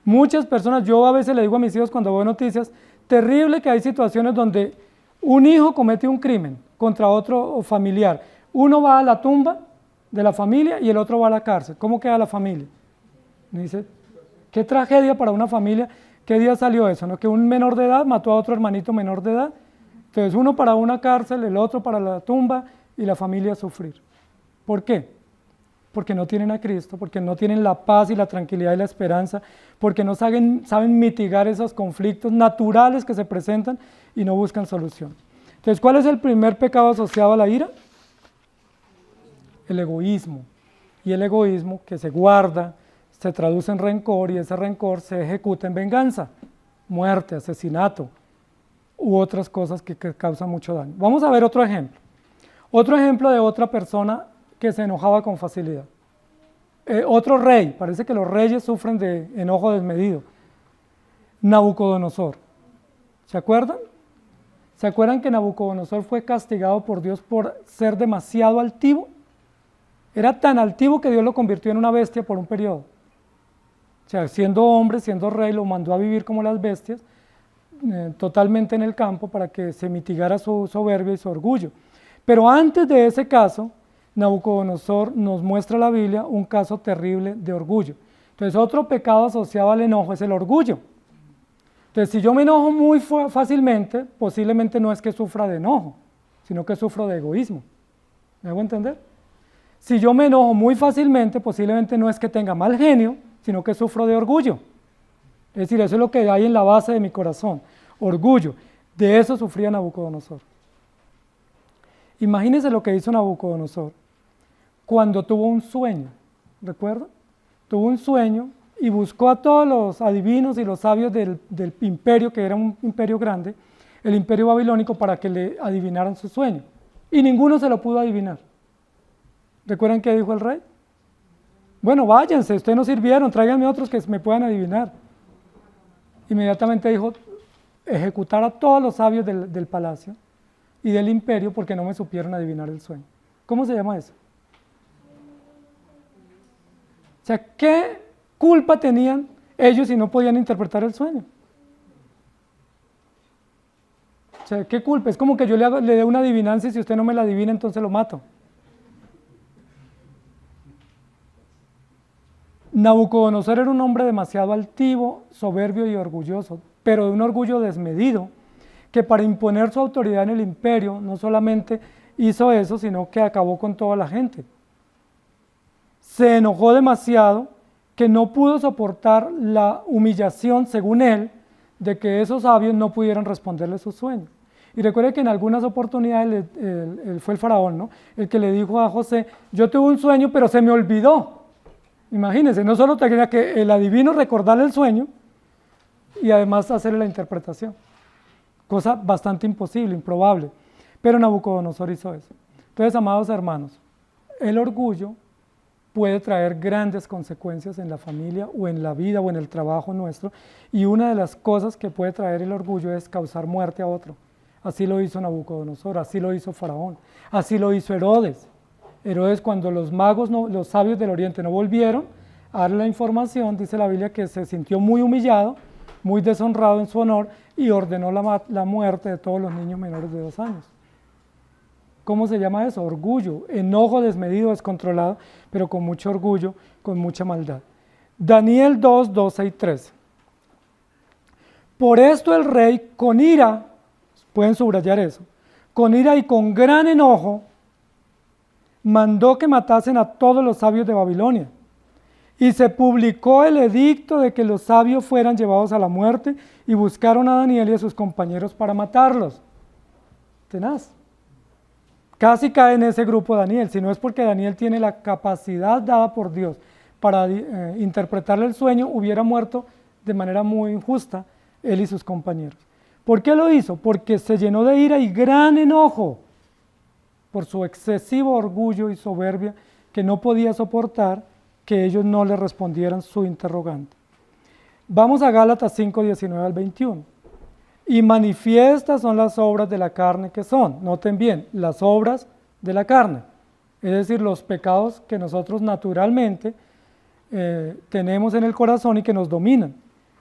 Muchas personas, yo a veces le digo a mis hijos cuando veo noticias, terrible que hay situaciones donde un hijo comete un crimen contra otro familiar. Uno va a la tumba de la familia y el otro va a la cárcel. ¿Cómo queda la familia? Me dice: qué tragedia para una familia. ¿Qué día salió eso? ¿No? Que un menor de edad mató a otro hermanito menor de edad. Entonces uno para una cárcel, el otro para la tumba y la familia a sufrir. ¿Por qué? Porque no tienen a Cristo, porque no tienen la paz y la tranquilidad y la esperanza, porque no saben mitigar esos conflictos naturales que se presentan y no buscan solución. Entonces, ¿cuál es el primer pecado asociado a la ira? El egoísmo. Y el egoísmo que se guarda, se traduce en rencor y ese rencor se ejecuta en venganza, muerte, asesinato u otras cosas que causan mucho daño. Vamos a ver otro ejemplo. Otro ejemplo de otra persona que se enojaba con facilidad. Otro rey, parece que los reyes sufren de enojo desmedido. Nabucodonosor. ¿Se acuerdan? ¿Se acuerdan que Nabucodonosor fue castigado por Dios por ser demasiado altivo? Era tan altivo que Dios lo convirtió en una bestia por un periodo. O sea, siendo hombre, siendo rey, lo mandó a vivir como las bestias, totalmente en el campo para que se mitigara su soberbia y su orgullo. Pero antes de ese caso, Nabucodonosor nos muestra la Biblia un caso terrible de orgullo. Entonces, otro pecado asociado al enojo es el orgullo. Entonces, si yo me enojo muy fácilmente, posiblemente no es que sufra de enojo, sino que sufro de egoísmo. ¿Me hago entender? Si yo me enojo muy fácilmente, posiblemente no es que tenga mal genio, sino que sufro de orgullo. Es decir, eso es lo que hay en la base de mi corazón, orgullo. De eso sufría Nabucodonosor. Imagínense lo que hizo Nabucodonosor cuando tuvo un sueño, ¿recuerdan? Tuvo un sueño y buscó a todos los adivinos y los sabios del imperio, que era un imperio grande, el imperio babilónico, para que le adivinaran su sueño. y ninguno se lo pudo adivinar. ¿Recuerdan qué dijo el rey? Bueno, váyanse, ustedes no sirvieron, tráiganme otros que me puedan adivinar. Inmediatamente dijo, ejecutar a todos los sabios del palacio y del imperio porque no me supieron adivinar el sueño. ¿Cómo se llama eso? O sea, ¿qué culpa tenían ellos si no podían interpretar el sueño? O sea, ¿qué culpa? Es como que yo le dé una adivinanza y si usted no me la adivina, entonces lo mato. Nabucodonosor era un hombre demasiado altivo, soberbio y orgulloso, pero de un orgullo desmedido, que para imponer su autoridad en el imperio no solamente hizo eso, sino que acabó con toda la gente. Se enojó demasiado que no pudo soportar la humillación, según él, de que esos sabios no pudieran responderle sus sueños. Y recuerde que en algunas oportunidades fue el faraón, ¿no?, el que le dijo a José, yo tuve un sueño, pero se me olvidó. Imagínense, no solo tenía que el adivino recordarle el sueño y además hacerle la interpretación. Cosa bastante imposible, improbable. Pero Nabucodonosor hizo eso. Entonces, amados hermanos, el orgullo puede traer grandes consecuencias en la familia o en la vida o en el trabajo nuestro. Y una de las cosas que puede traer el orgullo es causar muerte a otro. Así lo hizo Nabucodonosor, así lo hizo Faraón, así lo hizo Herodes. Herodes, cuando los magos, los sabios del oriente no volvieron a darle la información, dice la Biblia que se sintió muy humillado, muy deshonrado en su honor y ordenó la muerte de todos los niños menores de 2 años. ¿Cómo se llama eso? Orgullo, enojo desmedido, descontrolado, pero con mucho orgullo, con mucha maldad. Daniel 2, 12 y 13. Por esto el rey, con ira, pueden subrayar eso, con ira y con gran enojo, mandó que matasen a todos los sabios de Babilonia. Y se publicó el edicto de que los sabios fueran llevados a la muerte y buscaron a Daniel y a sus compañeros para matarlos. Tenaz. Casi cae en ese grupo Daniel, si no es porque Daniel tiene la capacidad dada por Dios para interpretarle el sueño, hubiera muerto de manera muy injusta él y sus compañeros. ¿Por qué lo hizo? Porque se llenó de ira y gran enojo por su excesivo orgullo y soberbia que no podía soportar que ellos no le respondieran su interrogante. Vamos a Gálatas 5, 19 al 21. Y manifiestas son las obras de la carne que son, noten bien, las obras de la carne, es decir, los pecados que nosotros naturalmente tenemos en el corazón y que nos dominan.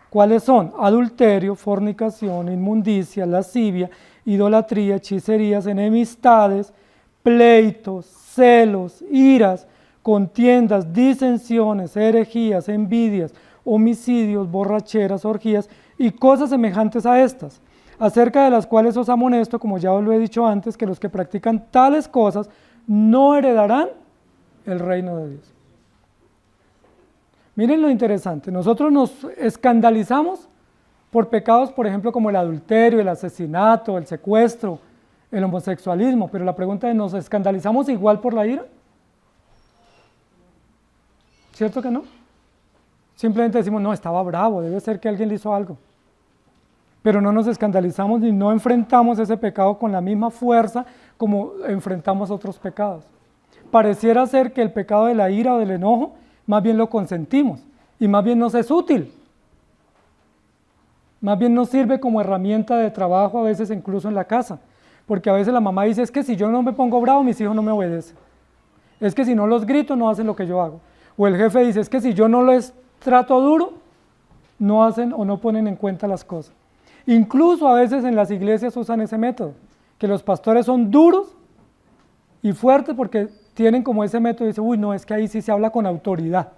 ¿Cuáles son? Adulterio, fornicación, inmundicia, lascivia, idolatría, hechicerías, enemistades, pleitos, celos, iras, contiendas, disensiones, herejías, envidias, homicidios, borracheras, orgías y cosas semejantes a estas, acerca de las cuales os amonesto, como ya os lo he dicho antes, que los que practican tales cosas no heredarán el reino de Dios. Miren lo interesante, nosotros nos escandalizamos por pecados, por ejemplo, como el adulterio, el asesinato, el secuestro, el homosexualismo, pero la pregunta es, ¿nos escandalizamos igual por la ira? ¿Cierto que no? Simplemente decimos, no, estaba bravo, debe ser que alguien le hizo algo. Pero no nos escandalizamos ni no enfrentamos ese pecado con la misma fuerza como enfrentamos otros pecados. Pareciera ser que el pecado de la ira o del enojo, más bien lo consentimos y más bien nos es útil. Más bien nos sirve como herramienta de trabajo a veces incluso en la casa. Porque a veces la mamá dice, es que si yo no me pongo bravo, mis hijos no me obedecen. Es que si no los grito, no hacen lo que yo hago. O el jefe dice, es que si yo no les trato duro, no hacen o no ponen en cuenta las cosas. Incluso a veces en las iglesias usan ese método, que los pastores son duros y fuertes porque tienen como ese método y dicen, uy, no, es que ahí sí se habla con autoridad.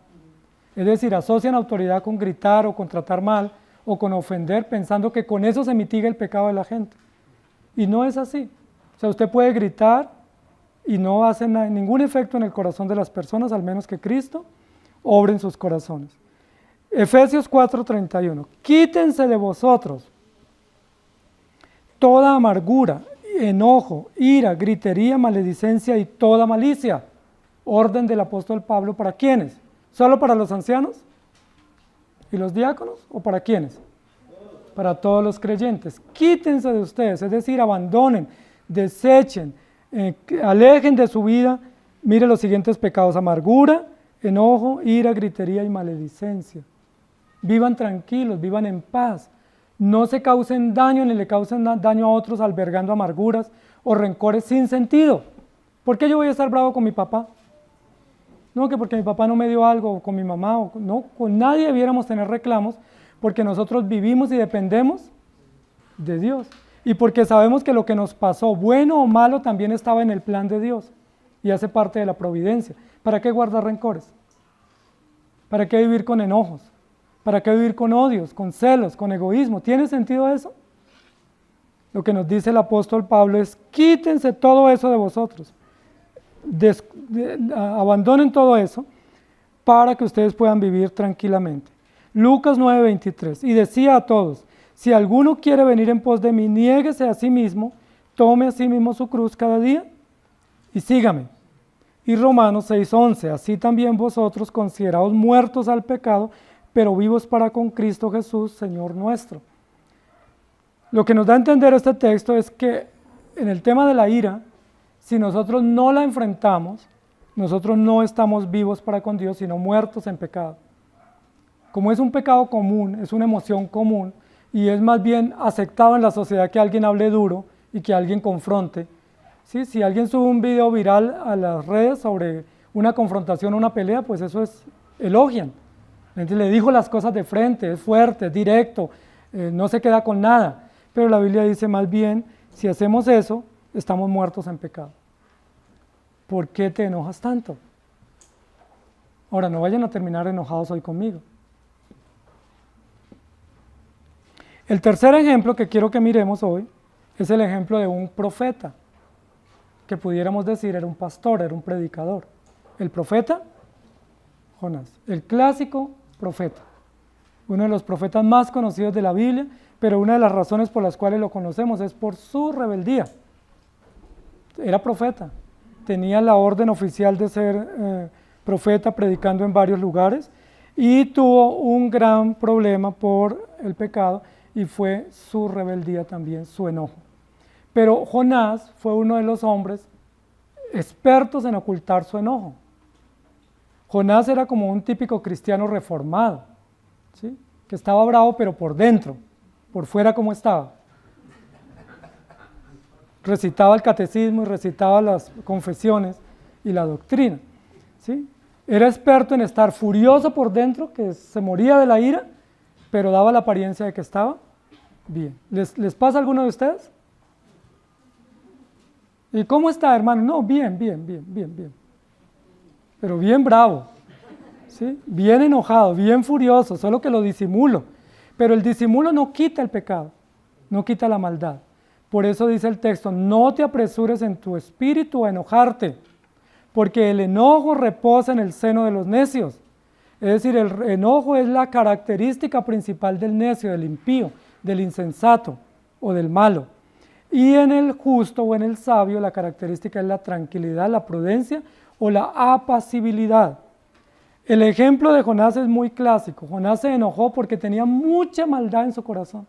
Es decir, asocian autoridad con gritar o con tratar mal o con ofender, pensando que con eso se mitiga el pecado de la gente. Y no es así. O sea, usted puede gritar y no hace ningún efecto en el corazón de las personas, al menos que Cristo obre en sus corazones. Efesios 4:31. Quítense de vosotros toda amargura, enojo, ira, gritería, maledicencia y toda malicia. Orden del apóstol Pablo, ¿para quiénes? ¿Solo para los ancianos y los diáconos o para quiénes? Para todos los creyentes. Quítense de ustedes, es decir, abandonen, desechen, alejen de su vida, mire los siguientes pecados: amargura, enojo, ira, gritería y maledicencia. Vivan tranquilos, vivan en paz. No se causen daño ni le causen daño a otros albergando amarguras o rencores sin sentido. ¿Por qué yo voy a estar bravo con mi papá? No, que porque mi papá no me dio algo, o con mi mamá, no, con nadie debiéramos tener reclamos, porque nosotros vivimos y dependemos de Dios. Y porque sabemos que lo que nos pasó, bueno o malo, también estaba en el plan de Dios y hace parte de la providencia. ¿Para qué guardar rencores? ¿Para qué vivir con enojos? ¿Para qué vivir con odios, con celos, con egoísmo? ¿Tiene sentido eso? Lo que nos dice el apóstol Pablo es: quítense todo eso de vosotros. Abandonen todo eso para que ustedes puedan vivir tranquilamente. Lucas 9:23, y decía a todos: si alguno quiere venir en pos de mí, niéguese a sí mismo, tome a sí mismo su cruz cada día y sígame. Y Romanos 6:11, así también vosotros consideraos muertos al pecado, pero vivos para con Cristo Jesús, Señor nuestro. Lo que nos da a entender este texto es que en el tema de la ira, si nosotros no la enfrentamos, nosotros no estamos vivos para con Dios, sino muertos en pecado. Como es un pecado común, es una emoción común, y es más bien aceptado en la sociedad que alguien hable duro y que alguien confronte. ¿Sí? Si alguien sube un video viral a las redes sobre una confrontación o una pelea, pues eso elogian. La gente le dijo las cosas de frente, es fuerte, es directo, no se queda con nada. Pero la Biblia dice más bien, si hacemos eso, estamos muertos en pecado. ¿Por qué te enojas tanto? Ahora, no vayan a terminar enojados hoy conmigo. El tercer ejemplo que quiero que miremos hoy es el ejemplo de un profeta, que pudiéramos decir era un pastor, era un predicador. El profeta, Jonás, el clásico profeta, uno de los profetas más conocidos de la Biblia, pero una de las razones por las cuales lo conocemos es por su rebeldía. Era profeta, tenía la orden oficial de ser profeta, predicando en varios lugares, y tuvo un gran problema por el pecado, y fue su rebeldía también, su enojo. Pero Jonás fue uno de los hombres expertos en ocultar su enojo. Jonás era como un típico cristiano reformado, ¿sí? Que estaba bravo pero por dentro, por fuera ¿cómo estaba? Recitaba el catecismo y recitaba las confesiones y la doctrina, ¿sí? Era experto en estar furioso por dentro, que se moría de la ira, pero daba la apariencia de que estaba bien. ¿Les pasa a alguno de ustedes? ¿Y cómo está, hermano? No, bien. Pero bien bravo, ¿sí? Bien enojado, bien furioso, solo que lo disimulo. Pero el disimulo no quita el pecado, no quita la maldad. Por eso dice el texto: no te apresures en tu espíritu a enojarte, porque el enojo reposa en el seno de los necios. Es decir, el enojo es la característica principal del necio, del impío, del insensato o del malo. Y en el justo o en el sabio la característica es la tranquilidad, la prudencia o la apacibilidad. El ejemplo de Jonás es muy clásico. Jonás se enojó porque tenía mucha maldad en su corazón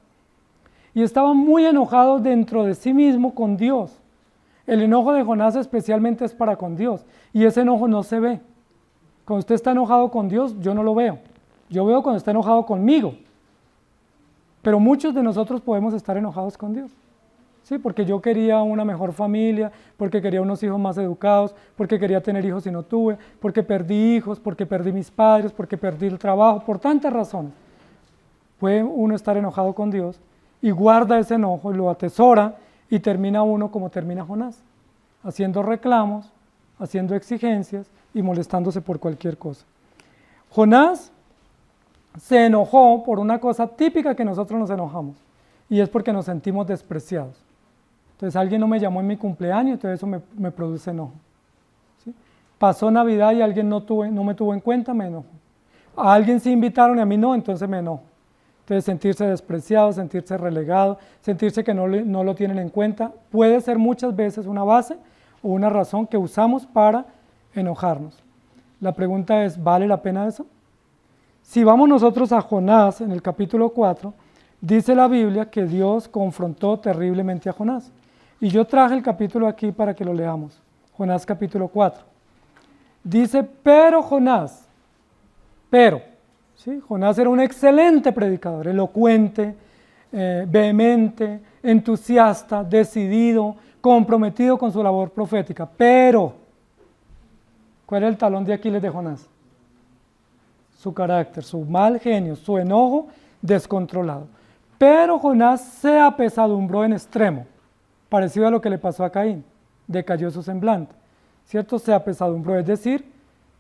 y estaba muy enojado dentro de sí mismo con Dios. El enojo de Jonás especialmente es para con Dios, y ese enojo no se ve. Cuando usted está enojado con Dios, yo no lo veo. Yo veo cuando está enojado conmigo. Pero muchos de nosotros podemos estar enojados con Dios. Sí, porque yo quería una mejor familia, porque quería unos hijos más educados, porque quería tener hijos y no tuve, porque perdí hijos, porque perdí mis padres, porque perdí el trabajo, por tantas razones. Puede uno estar enojado con Dios y guarda ese enojo y lo atesora, y termina uno como termina Jonás, haciendo reclamos, haciendo exigencias y molestándose por cualquier cosa. Jonás se enojó por una cosa típica que nosotros nos enojamos, y es porque nos sentimos despreciados. Entonces alguien no me llamó en mi cumpleaños, entonces eso me produce enojo. ¿Sí? Pasó Navidad y alguien no me tuvo en cuenta, me enojo. A alguien sí invitaron y a mí no, entonces me enojo. Entonces sentirse despreciado, sentirse relegado, sentirse que no lo tienen en cuenta, puede ser muchas veces una base o una razón que usamos para enojarnos. La pregunta es, ¿vale la pena eso? Si vamos nosotros a Jonás, en el capítulo 4, dice la Biblia que Dios confrontó terriblemente a Jonás. Y yo traje el capítulo aquí para que lo leamos. Jonás capítulo 4. Dice, pero Jonás, ¿sí? Jonás era un excelente predicador, elocuente, vehemente, entusiasta, decidido, comprometido con su labor profética. Pero, ¿cuál es el talón de Aquiles de Jonás? Su carácter, su mal genio, su enojo descontrolado. Pero Jonás se apesadumbró en extremo, parecido a lo que le pasó a Caín, decayó su semblante, ¿cierto? Se apesadumbró, es decir,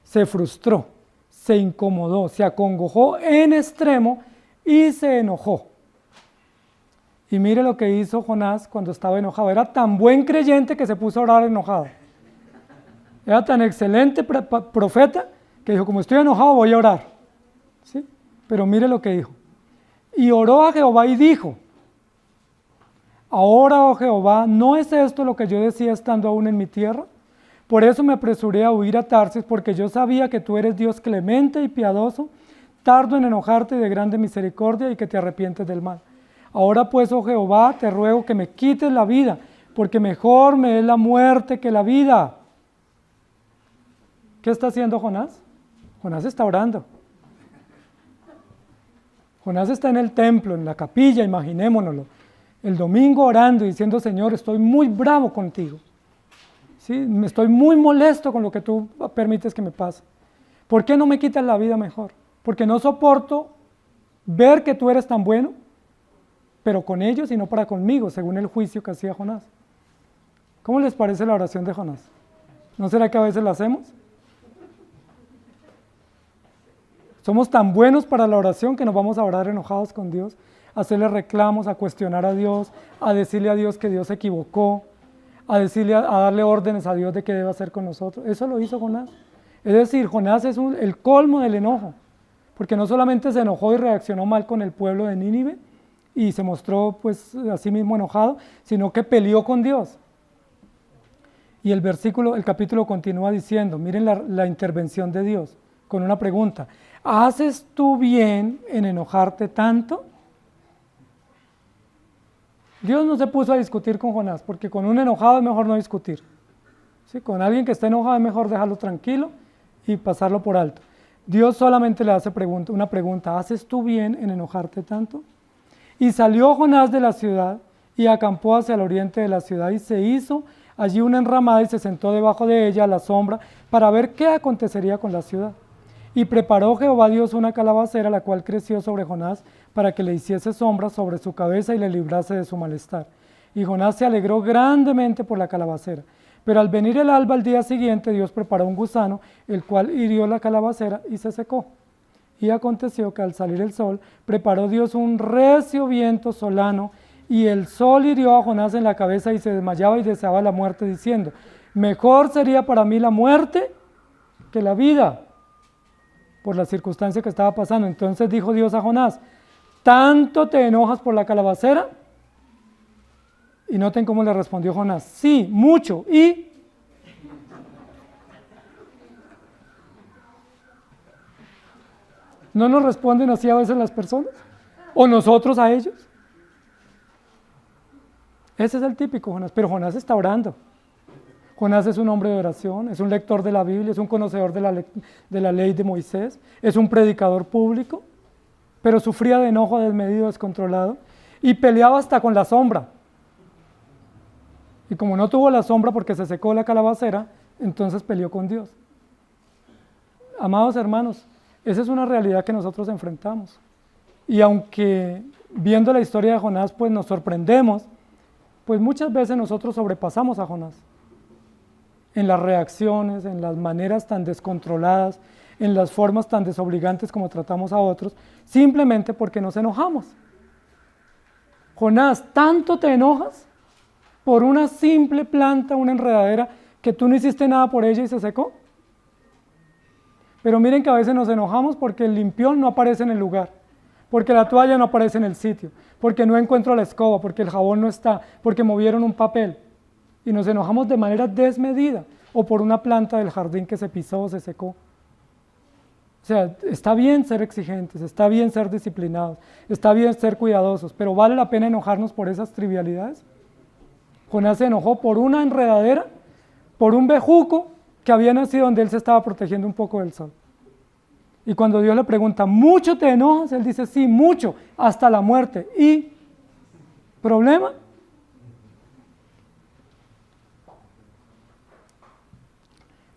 se frustró, se incomodó, se acongojó en extremo y se enojó. Y mire lo que hizo Jonás cuando estaba enojado, era tan buen creyente que se puso a orar enojado. Era tan excelente profeta que dijo, como estoy enojado voy a orar. ¿Sí? Pero mire lo que dijo. Y oró a Jehová y dijo, ahora, oh Jehová, ¿no es esto lo que yo decía estando aún en mi tierra? Por eso me apresuré a huir a Tarsis, porque yo sabía que tú eres Dios clemente y piadoso, tardo en enojarte y de grande misericordia y que te arrepientes del mal. Ahora pues, oh Jehová, te ruego que me quites la vida, porque mejor me es la muerte que la vida. ¿Qué está haciendo Jonás? Jonás está orando. Jonás está en el templo, en la capilla, imaginémonoslo, el domingo orando y diciendo, Señor, estoy muy bravo contigo. ¿Sí? Estoy muy molesto con lo que tú permites que me pase. ¿Por qué no me quitas la vida mejor? Porque no soporto ver que tú eres tan bueno, pero con ellos y no para conmigo, según el juicio que hacía Jonás. ¿Cómo les parece la oración de Jonás? ¿No será que a veces la hacemos? Somos tan buenos para la oración que nos vamos a orar enojados con Dios, a hacerle reclamos, a cuestionar a Dios, a decirle a Dios que Dios se equivocó, a darle órdenes a Dios de qué debe hacer con nosotros. Eso lo hizo Jonás. Es decir, Jonás es el colmo del enojo, porque no solamente se enojó y reaccionó mal con el pueblo de Nínive y se mostró pues a sí mismo enojado, sino que peleó con Dios. Y el capítulo continúa diciendo, miren la intervención de Dios con una pregunta. ¿Haces tú bien en enojarte tanto? Dios no se puso a discutir con Jonás, porque con un enojado es mejor no discutir. ¿Sí? Con alguien que está enojado es mejor dejarlo tranquilo y pasarlo por alto. Dios solamente le hace una pregunta, ¿haces tú bien en enojarte tanto? Y salió Jonás de la ciudad y acampó hacia el oriente de la ciudad y se hizo allí una enramada y se sentó debajo de ella a la sombra para ver qué acontecería con la ciudad. Y preparó Jehová Dios una calabacera, la cual creció sobre Jonás, para que le hiciese sombra sobre su cabeza y le librase de su malestar. Y Jonás se alegró grandemente por la calabacera. Pero al venir el alba al día siguiente, Dios preparó un gusano, el cual hirió la calabacera y se secó. Y aconteció que al salir el sol, preparó Dios un recio viento solano, y el sol hirió a Jonás en la cabeza y se desmayaba y deseaba la muerte, diciendo, mejor sería para mí la muerte que la vida, por la circunstancia que estaba pasando. Entonces dijo Dios a Jonás, ¿tanto te enojas por la calabacera? Y noten cómo le respondió Jonás, sí, mucho, y... ¿No nos responden así a veces las personas? ¿O nosotros a ellos? Ese es el típico Jonás, pero Jonás está orando. Jonás es un hombre de oración, es un lector de la Biblia, es un conocedor de la ley de Moisés, es un predicador público, pero sufría de enojo desmedido, descontrolado, y peleaba hasta con la sombra. Y como no tuvo la sombra porque se secó la calabacera, entonces peleó con Dios. Amados hermanos, esa es una realidad que nosotros enfrentamos. Y aunque viendo la historia de Jonás, pues nos sorprendemos, pues muchas veces nosotros sobrepasamos a Jonás. En las reacciones, en las maneras tan descontroladas, en las formas tan desobligantes como tratamos a otros, simplemente porque nos enojamos. Jonás, ¿tanto te enojas por una simple planta, una enredadera, que tú no hiciste nada por ella y se secó? Pero miren que a veces nos enojamos porque el limpión no aparece en el lugar, porque la toalla no aparece en el sitio, porque no encuentro la escoba, porque el jabón no está, porque movieron un papel. Y nos enojamos de manera desmedida, o por una planta del jardín que se pisó o se secó. O sea, está bien ser exigentes, está bien ser disciplinados, está bien ser cuidadosos, pero ¿vale la pena enojarnos por esas trivialidades? Jonás se enojó por una enredadera, por un bejuco que había nacido donde él se estaba protegiendo un poco del sol. Y cuando Dios le pregunta, ¿mucho te enojas? Él dice, sí, mucho, hasta la muerte. ¿Y problema?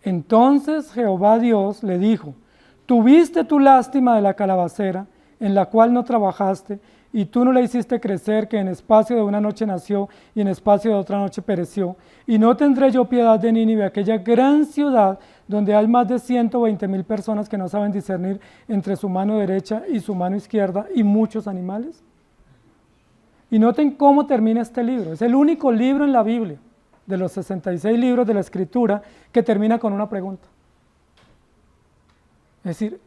Entonces Jehová Dios le dijo, tuviste tu lástima de la calabacera, en la cual no trabajaste, y tú no la hiciste crecer, que en espacio de una noche nació, y en espacio de otra noche pereció. Y no tendré yo piedad de Nínive, aquella gran ciudad, donde hay más de 120,000 personas que no saben discernir entre su mano derecha y su mano izquierda, y muchos animales. Y noten cómo termina este libro. Es el único libro en la Biblia, de los 66 libros de la Escritura, que termina con una pregunta. Es decir,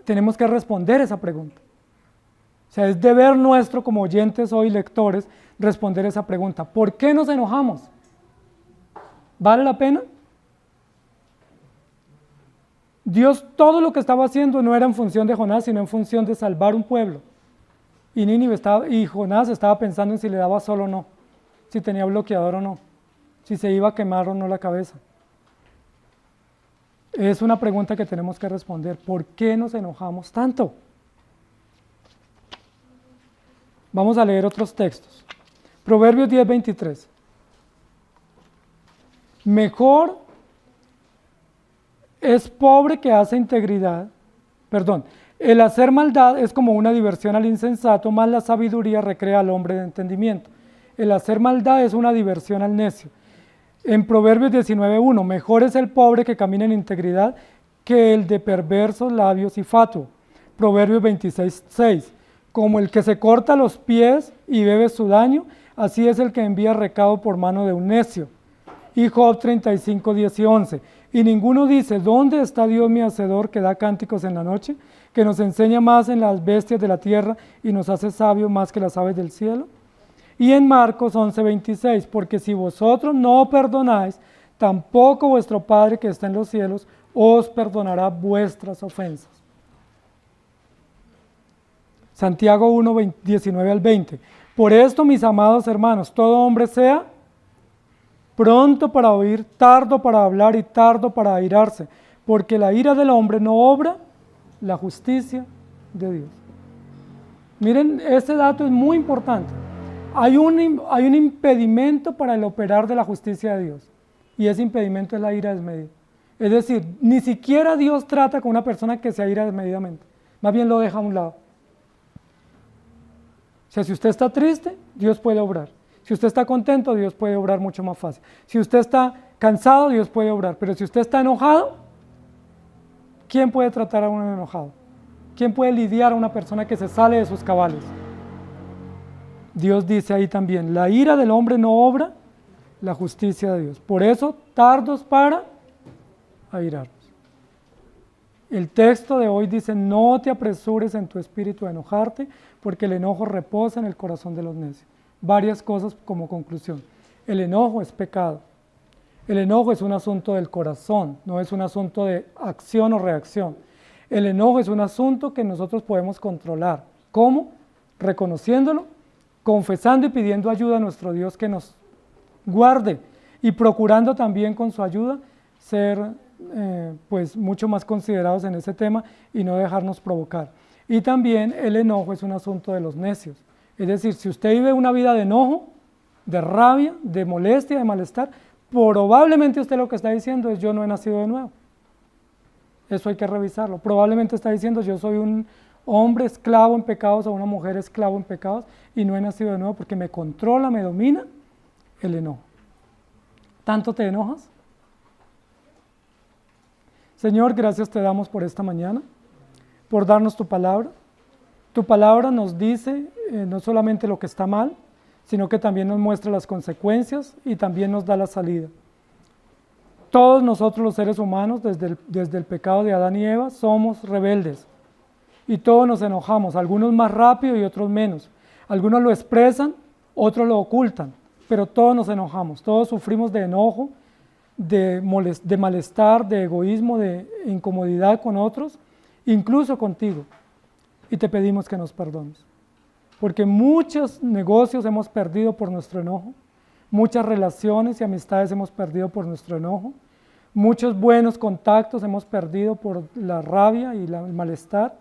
tenemos que responder esa pregunta. O sea, es deber nuestro como oyentes hoy, lectores, responder esa pregunta. ¿Por qué nos enojamos? ¿Vale la pena? Dios todo lo que estaba haciendo no era en función de Jonás, sino en función de salvar un pueblo. Y Jonás estaba pensando en si le daba sol o no, si tenía bloqueador o no, si se iba a quemar o no la cabeza. Es una pregunta que tenemos que responder. ¿Por qué nos enojamos tanto? Vamos a leer otros textos. Proverbios 10:23. Mejor es pobre que hace integridad. El hacer maldad es como una diversión al insensato, más la sabiduría recrea al hombre de entendimiento. El hacer maldad es una diversión al necio. En Proverbios 19:1, mejor es el pobre que camina en integridad que el de perversos labios y fatuo. Proverbios 26:6, como el que se corta los pies y bebe su daño, así es el que envía recado por mano de un necio. Y Job 35:10 y 11, y ninguno dice, ¿dónde está Dios mi hacedor que da cánticos en la noche, que nos enseña más en las bestias de la tierra y nos hace sabios más que las aves del cielo? Y en Marcos 11:26, porque si vosotros no perdonáis, tampoco vuestro Padre que está en los cielos os perdonará vuestras ofensas. Santiago 1:19 al 20, por esto, mis amados hermanos, todo hombre sea pronto para oír, tardo para hablar y tardo para airarse, porque la ira del hombre no obra la justicia de Dios. Miren, este dato es muy importante. Hay un impedimento para el operar de la justicia de Dios, y ese impedimento es la ira desmedida. Es decir, ni siquiera Dios trata con una persona que se aira desmedidamente, más bien lo deja a un lado. O sea, si usted está triste, Dios puede obrar. Si usted está contento, Dios puede obrar mucho más fácil. Si usted está cansado, Dios puede obrar. Pero si usted está enojado, ¿quién puede tratar a un enojado? ¿Quién puede lidiar a una persona que se sale de sus cabales? Dios dice ahí también, la ira del hombre no obra la justicia de Dios. Por eso, tardos para airarnos. El texto de hoy dice, no te apresures en tu espíritu a enojarte, porque el enojo reposa en el corazón de los necios. Varias cosas como conclusión. El enojo es pecado. El enojo es un asunto del corazón, no es un asunto de acción o reacción. El enojo es un asunto que nosotros podemos controlar. ¿Cómo? Reconociéndolo, confesando y pidiendo ayuda a nuestro Dios que nos guarde y procurando también con su ayuda ser pues mucho más considerados en ese tema y no dejarnos provocar. Y también el enojo es un asunto de los necios. Es decir, si usted vive una vida de enojo, de rabia, de molestia, de malestar, probablemente usted lo que está diciendo es yo no he nacido de nuevo. Eso hay que revisarlo. Probablemente está diciendo yo soy un hombre esclavo en pecados o una mujer esclavo en pecados y no he nacido de nuevo porque me controla, me domina el enojo. ¿Tanto te enojas? Señor, gracias te damos por esta mañana, por darnos tu palabra. Tu palabra nos dice no solamente lo que está mal, sino que también nos muestra las consecuencias y también nos da la salida. Todos nosotros los seres humanos, desde el pecado de Adán y Eva, somos rebeldes y todos nos enojamos, algunos más rápido y otros menos. Algunos lo expresan, otros lo ocultan, pero todos nos enojamos, todos sufrimos de enojo, de malestar, de egoísmo, de incomodidad con otros, incluso contigo. Y te pedimos que nos perdones, porque muchos negocios hemos perdido por nuestro enojo, Muchas relaciones y amistades hemos perdido por nuestro enojo. Muchos buenos contactos hemos perdido por la rabia y el malestar.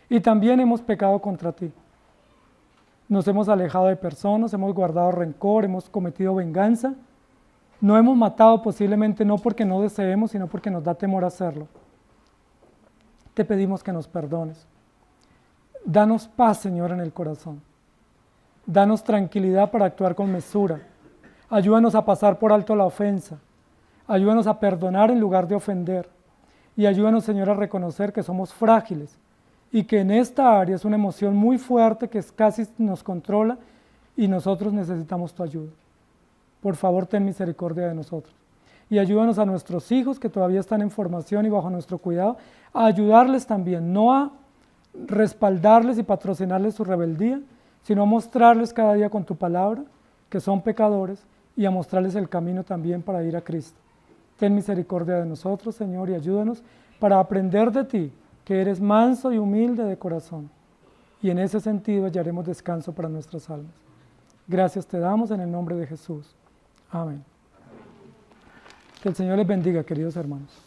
Y también hemos pecado contra ti. Nos hemos alejado de personas, hemos guardado rencor, hemos cometido venganza. No hemos matado posiblemente no porque no deseemos, sino porque nos da temor hacerlo. Te pedimos que nos perdones. Danos paz, Señor, en el corazón. Danos tranquilidad para actuar con mesura. Ayúdanos a pasar por alto la ofensa. Ayúdanos a perdonar en lugar de ofender. Y ayúdanos, Señor, a reconocer que somos frágiles y que en esta área es una emoción muy fuerte que casi nos controla y nosotros necesitamos tu ayuda. Por favor, ten misericordia de nosotros. Y ayúdanos a nuestros hijos que todavía están en formación y bajo nuestro cuidado, a ayudarles también, no a respaldarles y patrocinarles su rebeldía, sino a mostrarles cada día con tu palabra que son pecadores y a mostrarles el camino también para ir a Cristo. Ten misericordia de nosotros, Señor, y ayúdanos para aprender de ti, que eres manso y humilde de corazón. Y en ese sentido hallaremos descanso para nuestras almas. Gracias te damos en el nombre de Jesús. Amén. Que el Señor les bendiga, queridos hermanos.